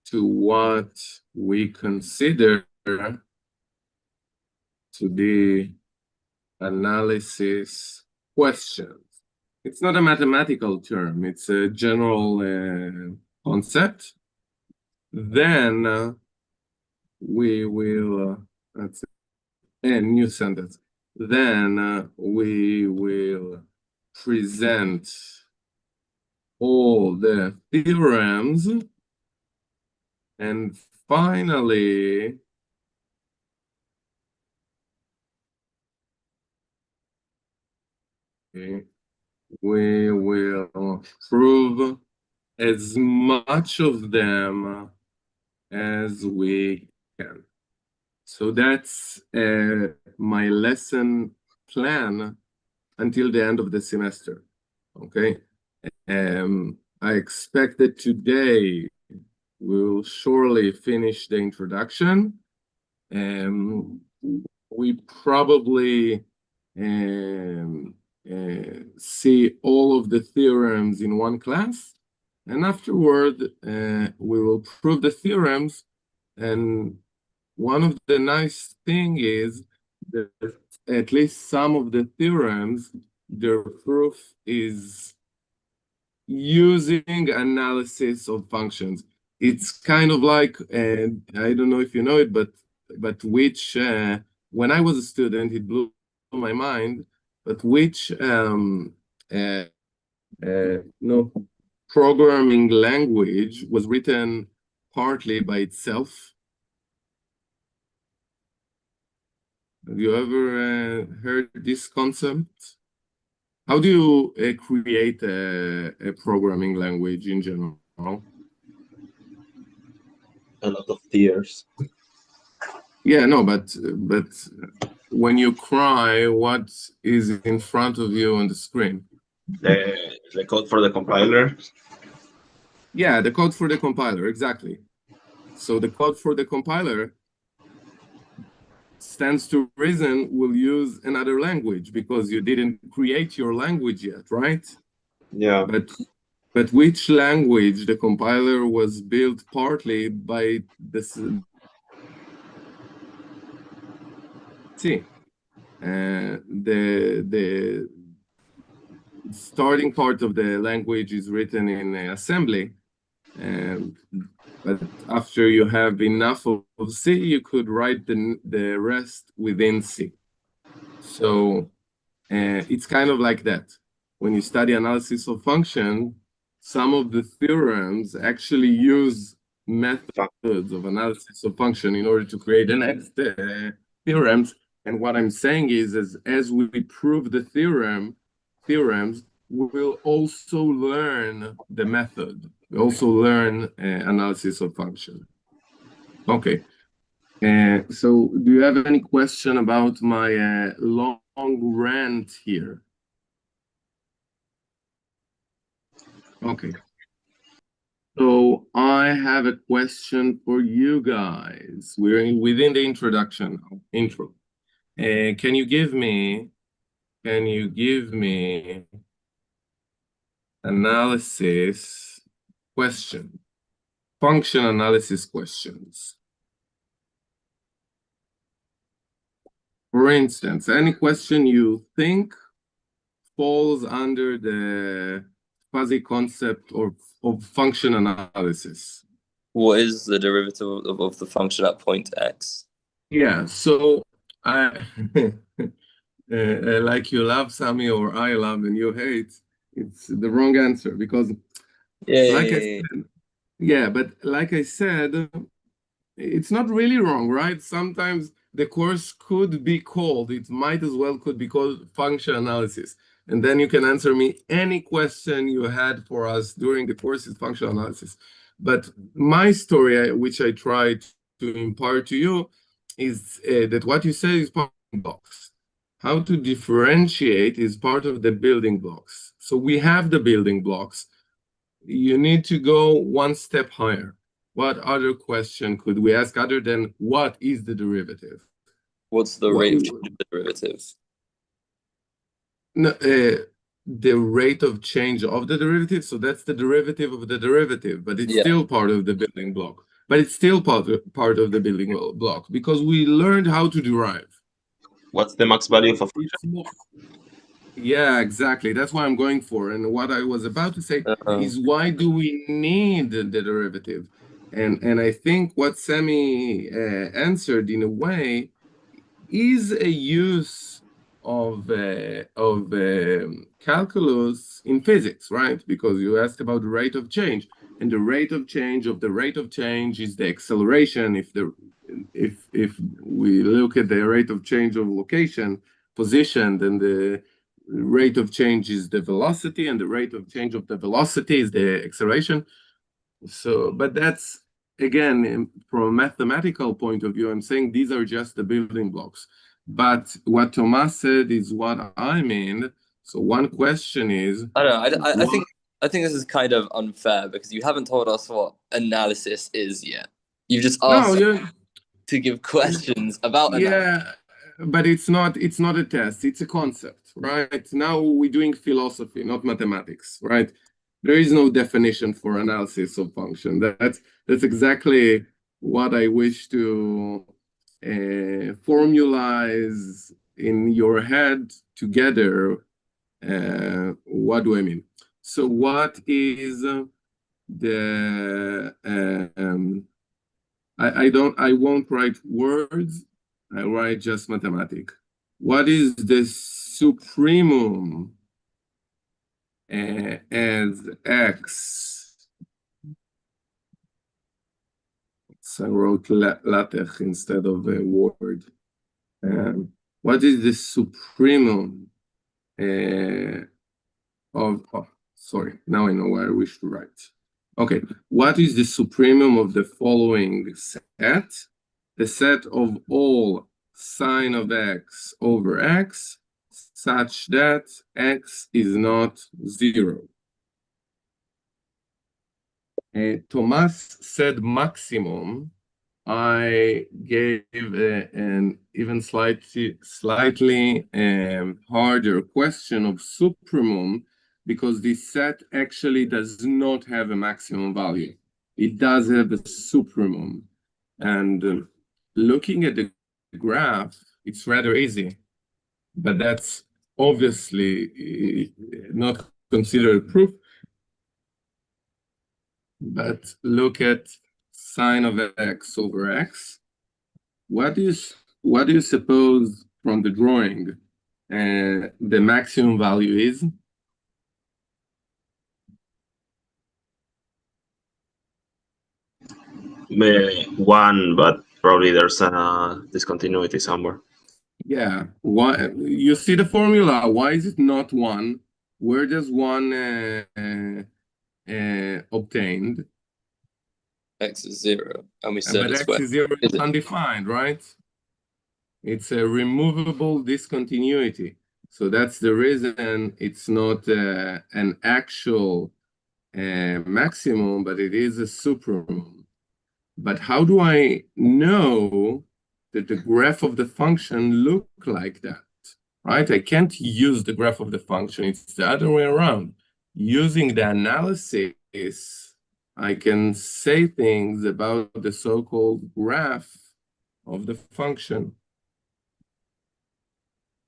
to what we consider to be analysis questions. It's not a mathematical term, it's a general concept. Then we will, that's a new sentence. Then we will present all the theorems, and finally Okay. We will prove as much of them as we can. So that's my lesson plan until the end of the semester. Okay. I expect that today we'll surely finish the introduction. We probably see all of the theorems in one class, and afterward we will prove the theorems. And one of the nice thing is that at least some of the theorems, their proof is using analysis of functions. It's kind of like, I don't know if you know it, but which, when I was a student, it blew my mind, but which no, programming language was written partly by itself. Have you ever heard this concept? How do you create a programming language in general? A lot of tears. Yeah, no, but when you cry, what is in front of you on the screen? The code for the compiler. Yeah, the code for the compiler, exactly. So the code for the compiler stands to reason will use another language because you didn't create your language yet, right? Yeah. But which language the compiler was built partly by this C. The starting part of the language is written in assembly, but after you have enough of C, you could write the rest within C. So it's kind of like that. When you study analysis of function, some of the theorems actually use methods of analysis of function in order to create the next theorems. And what I'm saying is as we prove the theorems, we will also learn the method. We also learn analysis of function. Okay. So do you have any question about my long rant here? Okay. So I have a question for you guys. We're within the introduction now, intro. Can you give me analysis question, function analysis questions? For instance, any question you think falls under the fuzzy concept of function analysis. What is the derivative of the function at point x? Yeah, so I like you love Sami or I love and you hate, it's the wrong answer because like I said, yeah, but like I said, it's not really wrong, right? Sometimes the course could be called, it might as well could be called function analysis. And then you can answer me any question you had for us during the course is function analysis. But my story, which I tried to impart to you, is that what you say is part of the blocks. How to differentiate is part of the building blocks. So we have the building blocks. You need to go one step higher. What other question could we ask other than what is the derivative? What's the rate of change of the derivative? No, the rate of change of the derivative. So that's the derivative of the derivative, but it's still part of the building block. But it's still part of the building block because we learned how to derive. What's the max value of a function? Yeah, exactly. That's what I'm going for. And what I was about to say is why do we need the derivative? And I think what Sami answered in a way is a use of calculus in physics, right? Because you asked about the rate of change, and the rate of change is the acceleration. If we look at the rate of change of location, position, then rate of change is the velocity, and the rate of change of the velocity is the acceleration. So, but that's, again, from a mathematical point of view, I'm saying these are just the building blocks. But what Thomas said is what I mean. So one question is, I don't know. I think this is kind of unfair because you haven't told us what analysis is yet. You've just asked to give questions about analysis. But it's not a test, it's a concept, right? Now we're doing philosophy, not mathematics, right? There is no definition for analysis of function. That's exactly what I wish to formalize in your head together. What do I mean? So what is the I won't write words, I write just mathematics. What is the supremum as x? So I wrote LaTeX instead of a word. What is the supremum sorry, now I know where I wish to write. Okay, what is the supremum of the following set? The set of all sine of x over x, such that x is not 0. Thomas said maximum. I gave an even slightly harder question of supremum, because this set actually does not have a maximum value. It does have a supremum. And looking at the graph, it's rather easy, but that's obviously not considered proof. But look at sine of x over x. What do you suppose from the drawing the maximum value is? One, but probably there's a discontinuity somewhere. Yeah, why you see the formula? Why is it not 1? Where does 1 obtained? X is 0, and we said But it's x where is 0 is undefined, right? It's a removable discontinuity. So that's the reason it's not an actual maximum, but it is a supremum. But how do I know that the graph of the function look like that, right? I can't use the graph of the function. It's the other way around. Using the analysis, I can say things about the so-called graph of the function.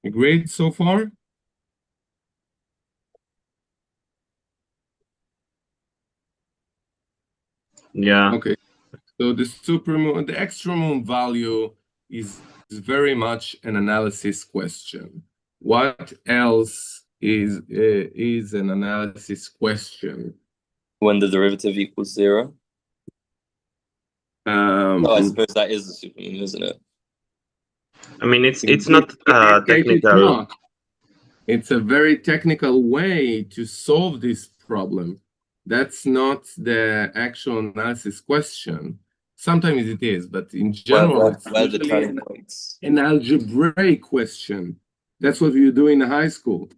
Agreed so far? Yeah. Okay. So the supremum, the extremum value is very much an analysis question. What else is an analysis question? when the derivative equals 0. I suppose that is the supremum, isn't it? I mean, it's not technical. It's a very technical way to solve this problem. That's not the actual analysis question. Sometimes it is, but in general, it's usually an algebraic question. That's what you do in high school.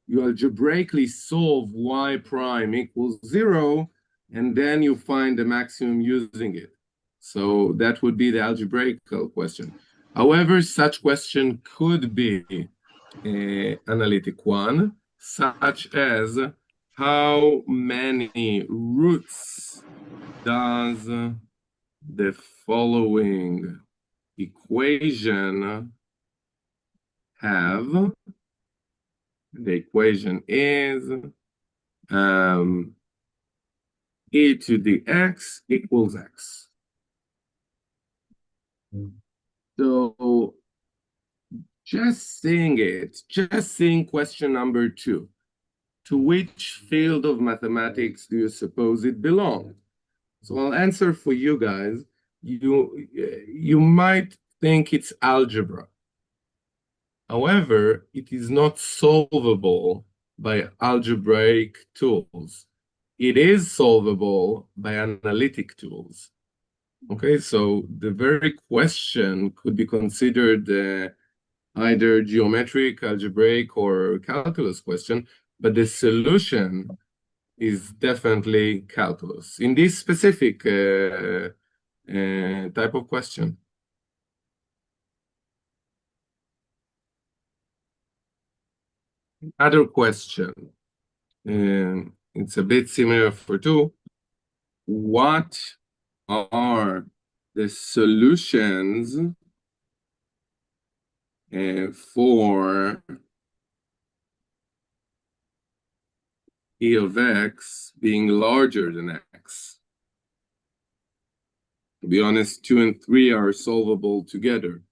You algebraically solve y prime equals 0, and then you find the maximum using it. So that would be the algebraical question. However, such question could be analytic one, such as how many roots does the following equation have? The equation is e to the x equals x. So just seeing question number 2. To which field of mathematics do you suppose it belongs? So I'll answer for you guys. You might think it's algebra. However, it is not solvable by algebraic tools. It is solvable by analytic tools. Okay, so the very question could be considered either geometric, algebraic, or calculus question, but the solution is definitely calculus in this specific type of question. Other question, it's a bit similar for two. What are the solutions for e of x being larger than x? To be honest, 2 and 3 are solvable together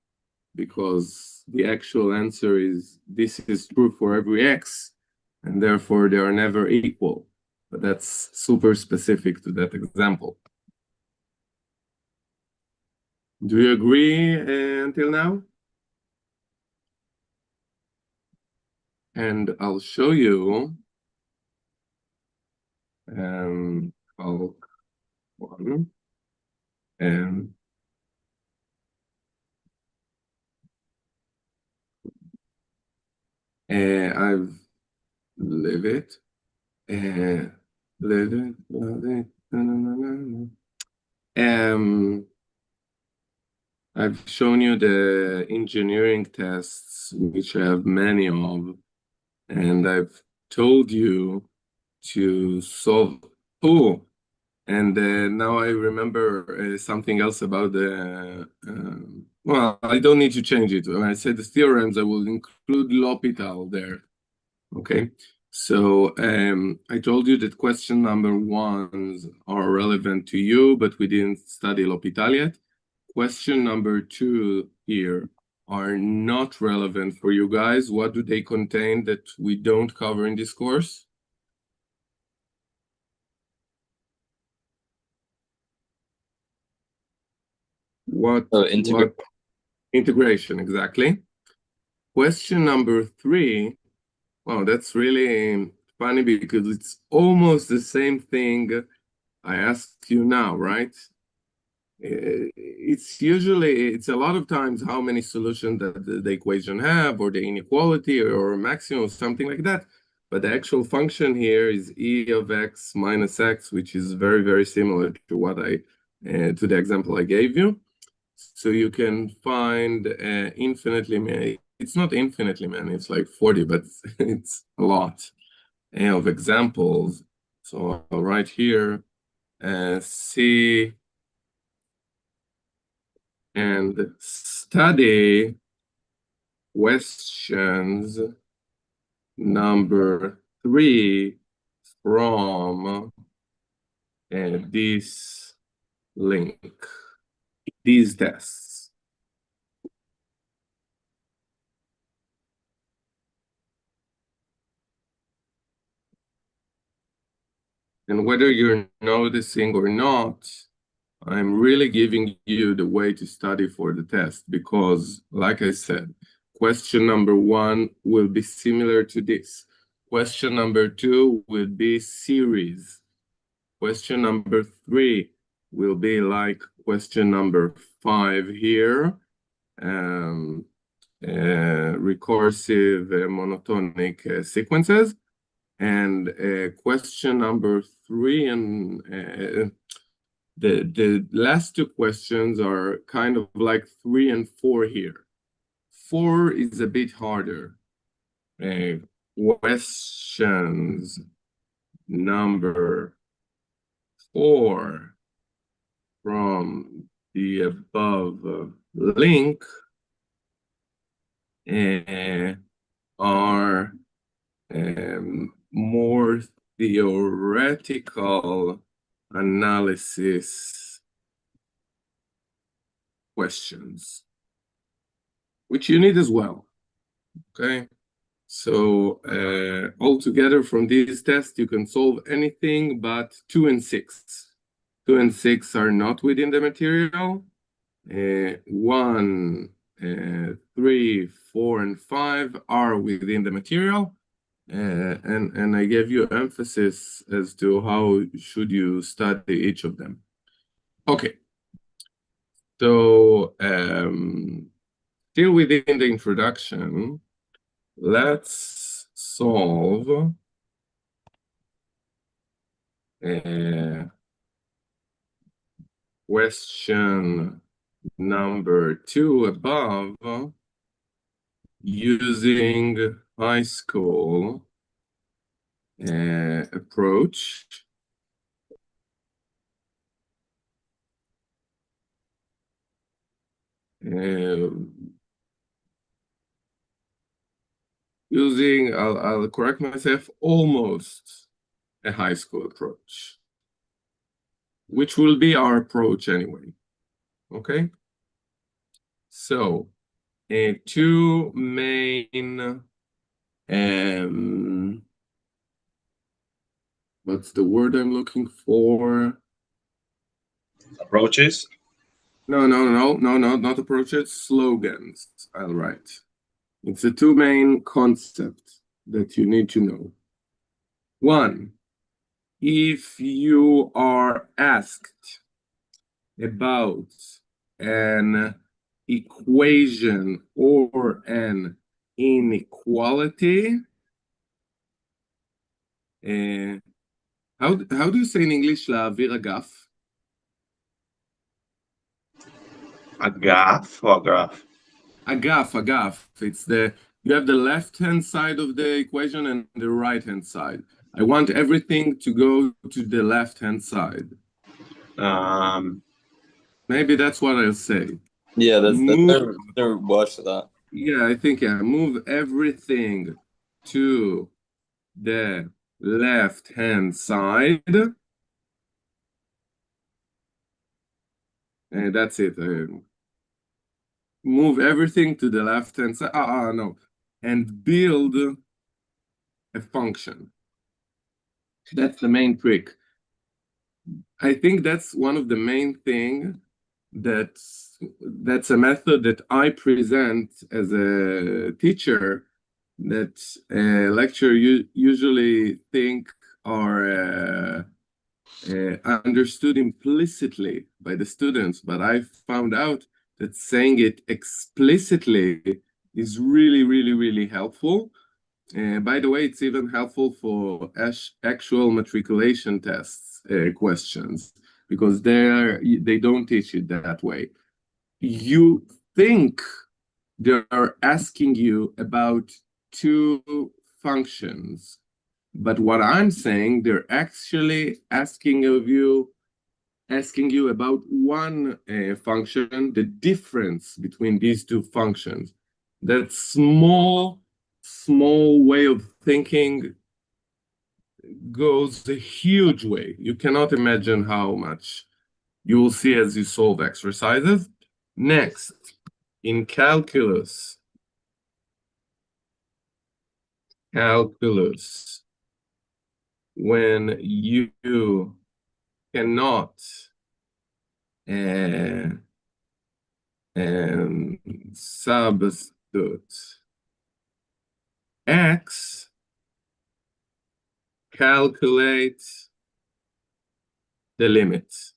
because the actual answer is this is true for every x, and therefore they are never equal. But that's super specific to that example. Do you agree until now? And I'll show you calc 1 and I've live it. I've shown you the engineering tests, which I have many of, and I've told you to solve. Oh, and now I remember something else about the. Well, I don't need to change it. When I said the theorems, I will include L'Hopital there. Okay. So I told you that question number ones are relevant to you, but we didn't study L'Hopital yet. Question number 2 here are not relevant for you guys. What do they contain that we don't cover in this course? What integration, exactly. Question number 3. Wow, that's really funny because it's almost the same thing I asked you now, right? It's a lot of times how many solutions that the equation have, or the inequality, or maximum, something like that. But the actual function here is e of x minus x, which is very, very similar to what to the example I gave you. So you can find infinitely many. It's not infinitely many, it's like 40, but it's a lot of examples. So I'll write here, see and study questions number 3 from this link, these tests. And whether you're noticing or not, I'm really giving you the way to study for the test because, like I said, question number 1 will be similar to this. Question number 2 will be series. Question number 3 will be like question number 5 here, recursive monotonic sequences. And question number 3 and the last 2 questions are kind of like 3 and 4 here. 4 is a bit harder. Questions number 4 from the above link are more theoretical analysis questions, which you need as well. Okay, so altogether from these tests you can solve anything but 2 and 6. 2 and 6 are not within the material. 1, 3, 4, and 5 are within the material. And I gave you emphasis as to how should you study each of them. Okay. So still within the introduction, let's solve question number 2 above using high school approach. Using, I'll correct myself, almost a high school approach, which will be our approach anyway. Okay? So, two main, what's the word I'm looking for? Approaches. No, not approaches, slogans, I'll write. It's the two main concepts that you need to know. One, if you are asked about an equation or an inequality, how do you say in English להעביר אגף? A graph or graph? Agaf. It's you have the left-hand side of the equation and the right-hand side. I want everything to go to the left-hand side. Maybe that's what I'll say. Yeah, there's no word for that. Yeah, I think, yeah, move everything to the left-hand side. And that's it. Move everything to the left-hand side. No. And build a function. That's the main trick. I think that's one of the main things that's a method that I present as a teacher that lecturer usually think are understood implicitly by the students, but I found out that saying it explicitly is really, really, really helpful. By the way, it's even helpful for actual matriculation tests questions, because they don't teach it that way. You think they're asking you about two functions, but what I'm saying, they're actually asking you about one function, the difference between these two functions. That small way of thinking goes a huge way. You cannot imagine how much you will see as you solve exercises. Next, in calculus, when you cannot substitute x, calculate the limits.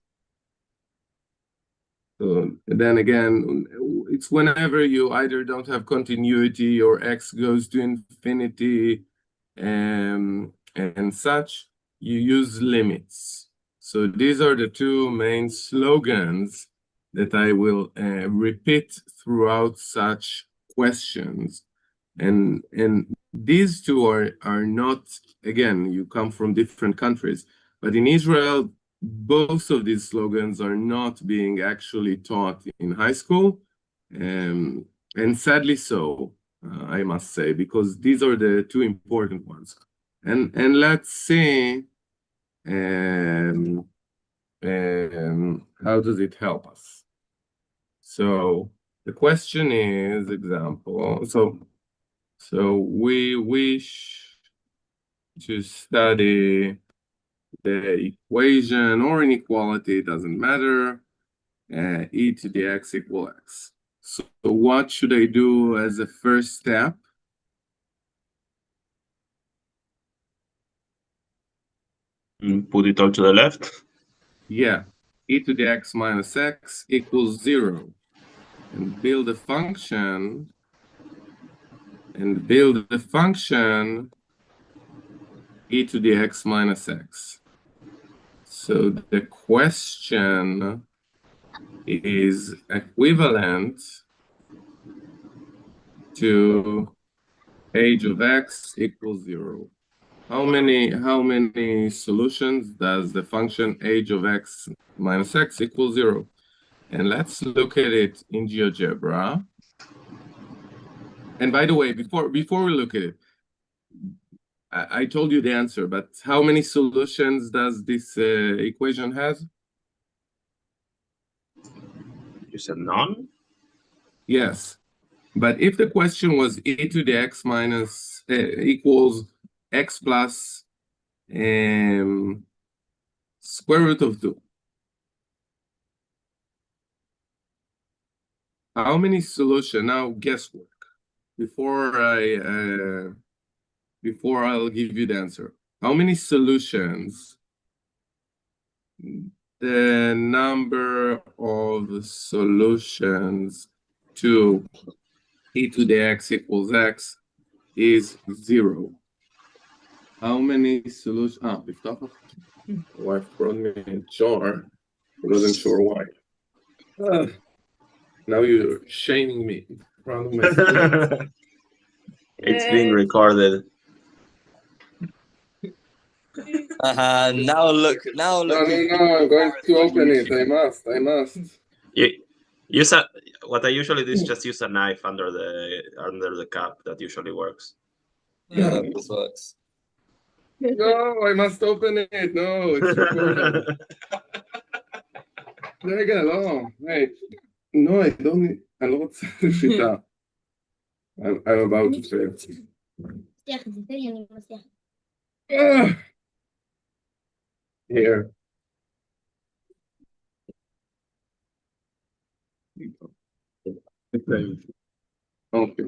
So then again, it's whenever you either don't have continuity or x goes to infinity and such, you use limits. So these are the two main slogans that I will repeat throughout such questions. And these two are not, again, you come from different countries, but in Israel, both of these slogans are not being actually taught in high school, and sadly so, I must say, because these are the two important ones. And let's see how does it help us. So the question is, example, so we wish to study the equation or inequality, doesn't matter, e to the x equal x. So what should I do as a first step? Put it all to the left. Yeah, e to the x minus x equals 0. And build a function. And build the function e to the x minus x. So the question is equivalent to age of x equals 0. How many solutions does the function age of x minus x equals 0? And let's look at it in GeoGebra. And by the way, before we look at it, I told you the answer, but how many solutions does this equation has? You said none? Yes. But if the question was e to the x minus equals x plus square root of 2. How many solutions? Now guesswork. Before I'll give you the answer. How many solutions? The number of solutions to e to the x equals x is 0. How many solutions? Wife brought me a jar. I wasn't sure why. Now you're shaming me in front of my students. It's being recorded. Now look. No, I'm going to open it. I must. You said what I usually do is just use a knife under the cup. That usually works. Yeah, this works. No, I must open it. No, it's recorded. רגע, לא. Wait. No, I don't need... אני לא רוצה שיטה. I'm about to fail. מבטיח את זה, תן לי, אני מבטיח. Here. Okay.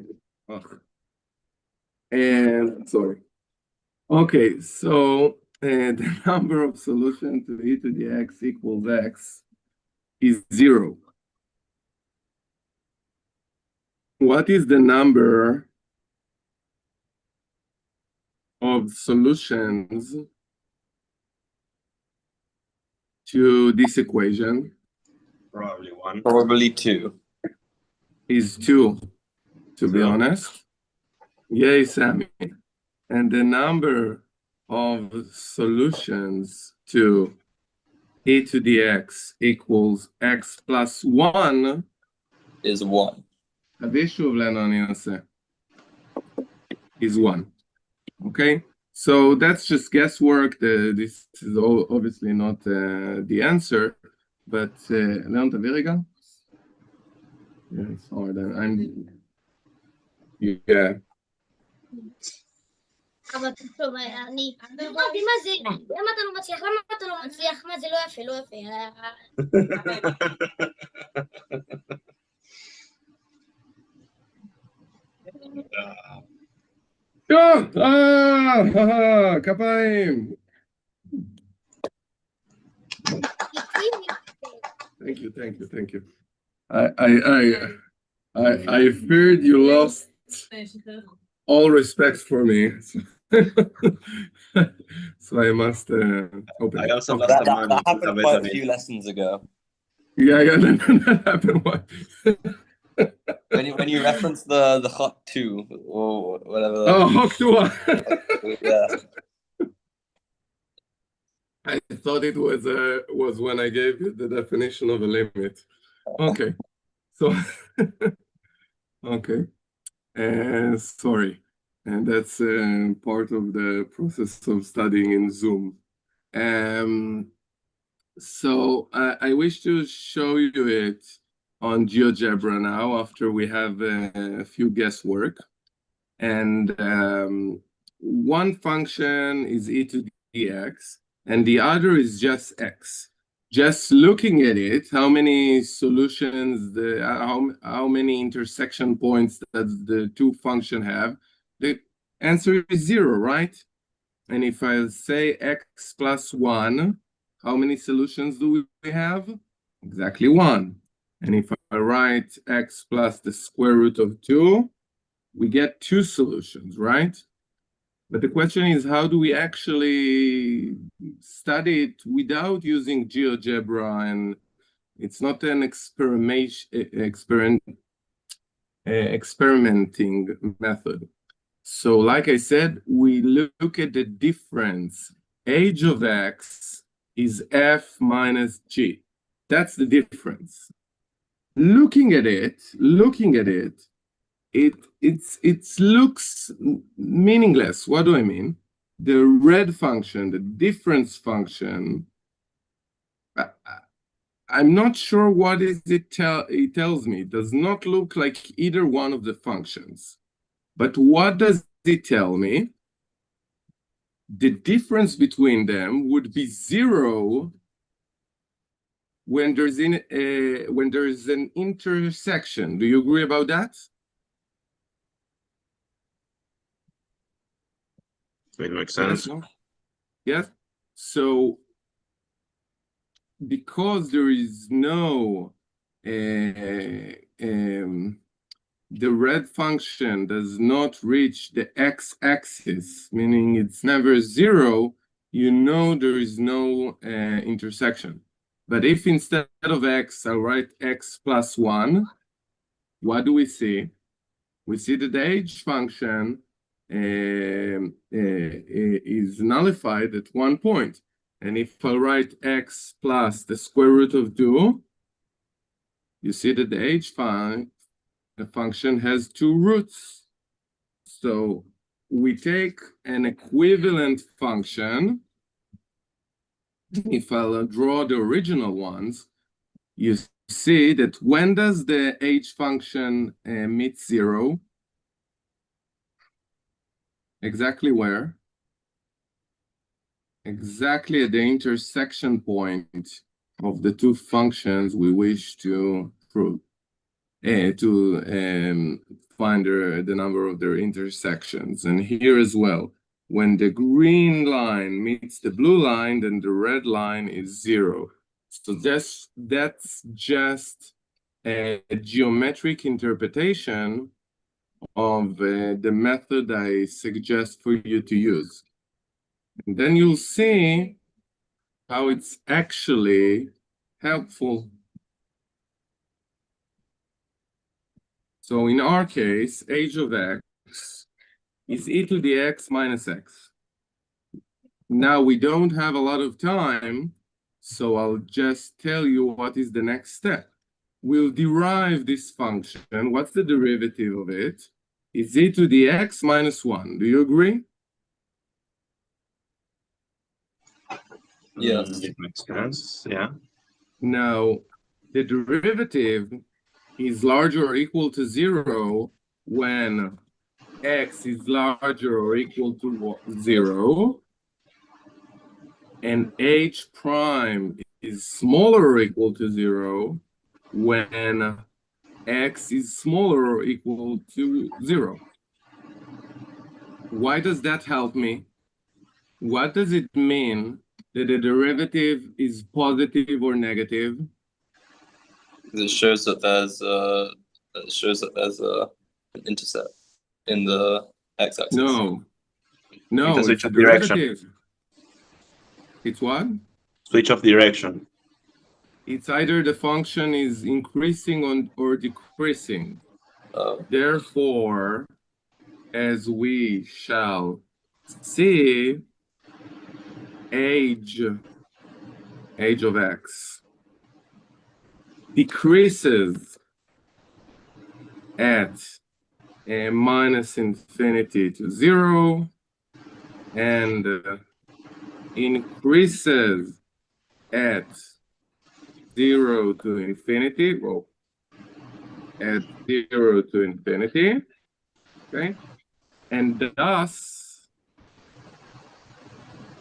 And sorry. Okay, so the number of solutions to e to the x equals x is 0. What is the number of solutions to this equation? Probably one. Probably 2. Is 2, to be Yeah. honest. Yay, Sammy. And the number of solutions to e to the x equals x plus 1. Is 1. הביא שוב לנו אני אנסה. Is 1. Okay? So that's just guesswork. This is obviously not the answer, but Leon, תביא רגע. Yeah, it's hard. Yeah. אבל טוב, אני אמרתי, מה זה? למה אתה לא מצליח? למה אתה לא מצליח? מה זה? לא יפה, לא יפה. כפיים. Thank you. I feared you lost all respect for me. So I must open I it. also Okay. lost That a man. happened quite a few lessons ago. Yeah, that happened. What? When you reference the hot 2 or whatever. Oh, Hoktua. Yeah. I thought it was when I gave you the definition of a limit. Okay. So okay. Sorry. And that's part of the process of studying in Zoom. So I wish to show you it on GeoGebra now after we have a few guesswork. And one function is e to the x, and the other is just x. just looking at it, how many solutions, how many intersection points does the two function have? The answer is 0, right? And if I say x plus 1, how many solutions do we have? Exactly 1. And if I write x plus the square root of 2, we get 2 solutions, right? But the question is, how do we actually study it without using GeoGebra? And it's not an experimenting method. So like I said, we look at the difference. H of x is f minus g. That's the difference. Looking at it, it looks meaningless. What do I mean? The red function, the difference function, I'm not sure what is it tells me. It does not look like either one of the functions. But what does it tell me? The difference between them would be 0 when there's an intersection. Do you agree about that? It makes sense. Yes. So because there is no the red function does not reach the x-axis, meaning it's never 0, you know there is no intersection. But if instead of x, I write x plus 1, what do we see? We see that the h function is nullified at 1 point. And if I write x plus the square root of 2, you see that the h function has 2 roots. So we take an equivalent function. If I'll draw the original ones, you see that when does the h function meet 0? Exactly where? Exactly at the intersection point of the two functions we wish to prove, to find the number of their intersections. And here as well, when the green line meets the blue line, then the red line is 0. So that's just a geometric interpretation of the method I suggest for you to use. And then you'll see how it's actually helpful. So in our case, h of x is e to the x minus x. Now we don't have a lot of time, so I'll just tell you what is the next step. We'll derive this function. What's the derivative of it? It's e to the x minus 1. Do you agree? Yes. It makes sense. Yeah. Now, the derivative is larger or equal to 0 when x is larger or equal to 0, and h prime is smaller or equal to 0 when x is smaller or equal to 0. Why does that help me? What does it mean that the derivative is positive or negative? It shows that there's an intercept in the x-axis. No, It's a switch it's a of direction. derivative. It's what? Switch of direction. It's either the function is increasing or decreasing. Therefore, as we shall see, h of x decreases at minus infinity to 0 and increases at 0 to infinity, well, at 0 to infinity, okay? And thus,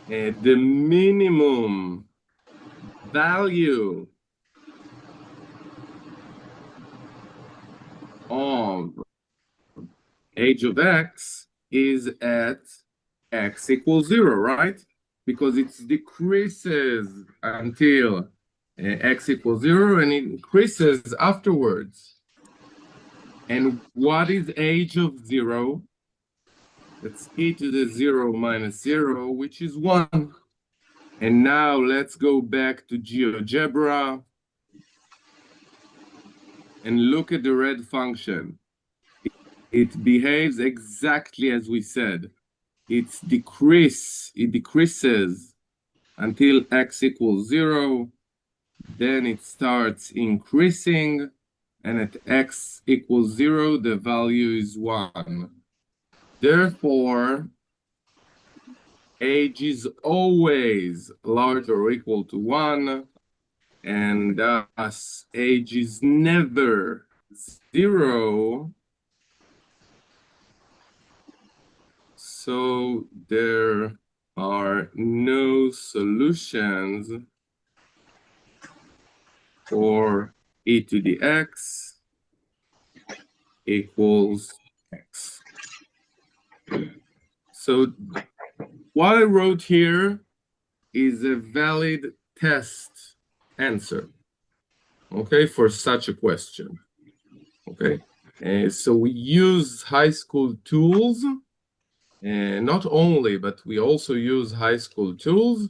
the minimum value of age of x is at x equals 0, right? Because it decreases until x equals 0 and it increases afterwards. And what is age of 0? That's e to the 0 minus 0, which is 1. And now let's go back to GeoGebra and look at the red function. It behaves exactly as we said. It decreases until x equals 0. Then it starts increasing, and at x equals 0, the value is 1. Therefore, age is always larger or equal to 1, and thus age is never 0. So there are no solutions for e to the x equals x. So what I wrote here is a valid test answer, okay, for such a question, okay? So we use high school tools, not only, but we also use high school tools,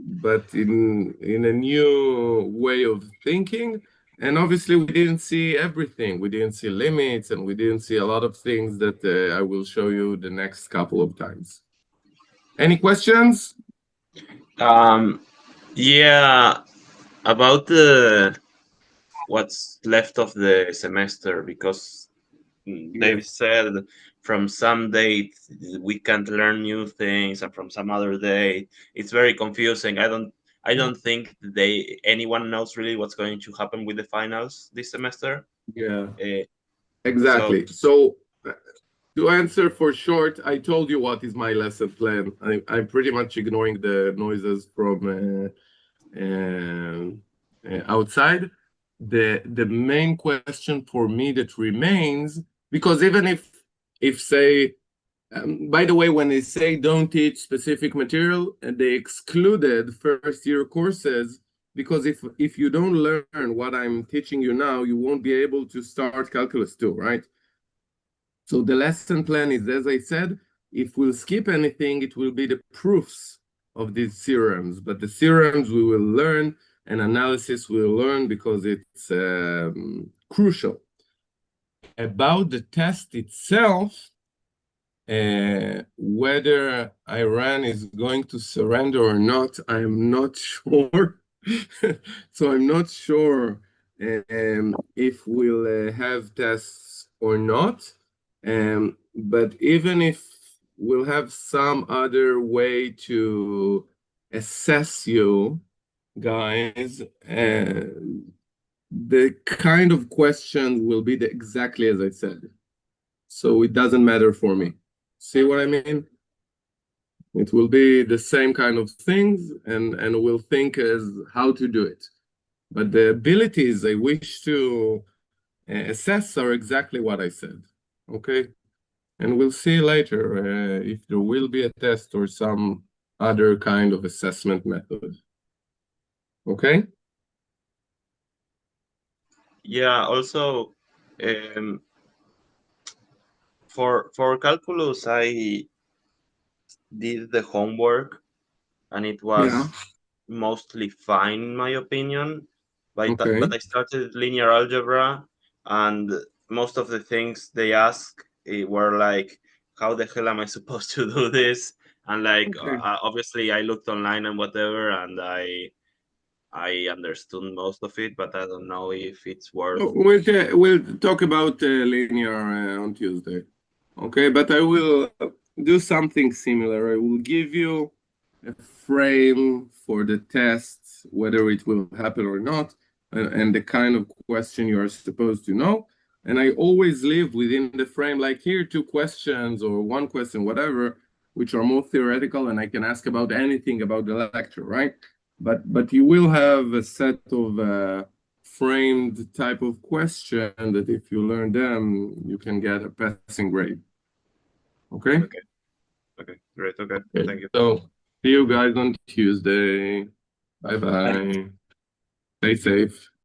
but in a new way of thinking. And obviously, we didn't see everything. We didn't see limits, and we didn't see a lot of things that I will show you the next couple of times. Any questions? Yeah, about the what's left of the semester, because Dave said from some date we can't learn new things, and from some other date it's very confusing. I don't think anyone knows really what's going to happen with the finals this semester. Yeah, Uh, exactly. So to answer for short, I told you what is my lesson plan. I'm pretty much ignoring the noises from outside. The main question for me that remains, because even if say, by the way, when they say don't teach specific material, they excluded first year courses, because if you don't learn what I'm teaching you now, you won't be able to start calculus 2, right? So the lesson plan is, as I said, if we'll skip anything, it will be the proofs of these theorems. But the theorems we will learn, and analysis we'll learn because it's crucial. About the test itself, whether Iran is going to surrender or not, I am not sure. So I'm not sure if we'll have tests or not. But even if we'll have some other way to assess you guys, the kind of questions will be exactly as I said. So it doesn't matter for me. See what I mean? It will be the same kind of things, and we'll think as how to do it. But the abilities I wish to assess are exactly what I said, okay? And we'll see later if there will be a test or some other kind of assessment method. Okay? yeah, also for calculus I did the homework and it was mostly fine in my opinion. But I started linear algebra, and most of the things they ask were like, how the hell am I supposed to do this? And like obviously I looked online and whatever, and I understood most of it, but I don't know if it's worth. We'll talk about linear on Tuesday. Okay, but I will do something similar. I will give you a frame for the test, whether it will happen or not, and the kind of question you are supposed to know. And I always live within the frame, like here, 2 questions or 1 question, whatever, which are more theoretical, and I can ask about anything about the lecture, right? But you will have a set of framed type of question that if you learn them, you can get a passing grade. Okay? Okay, great. Okay, thank you. So see you guys on Tuesday. Bye bye. Stay safe.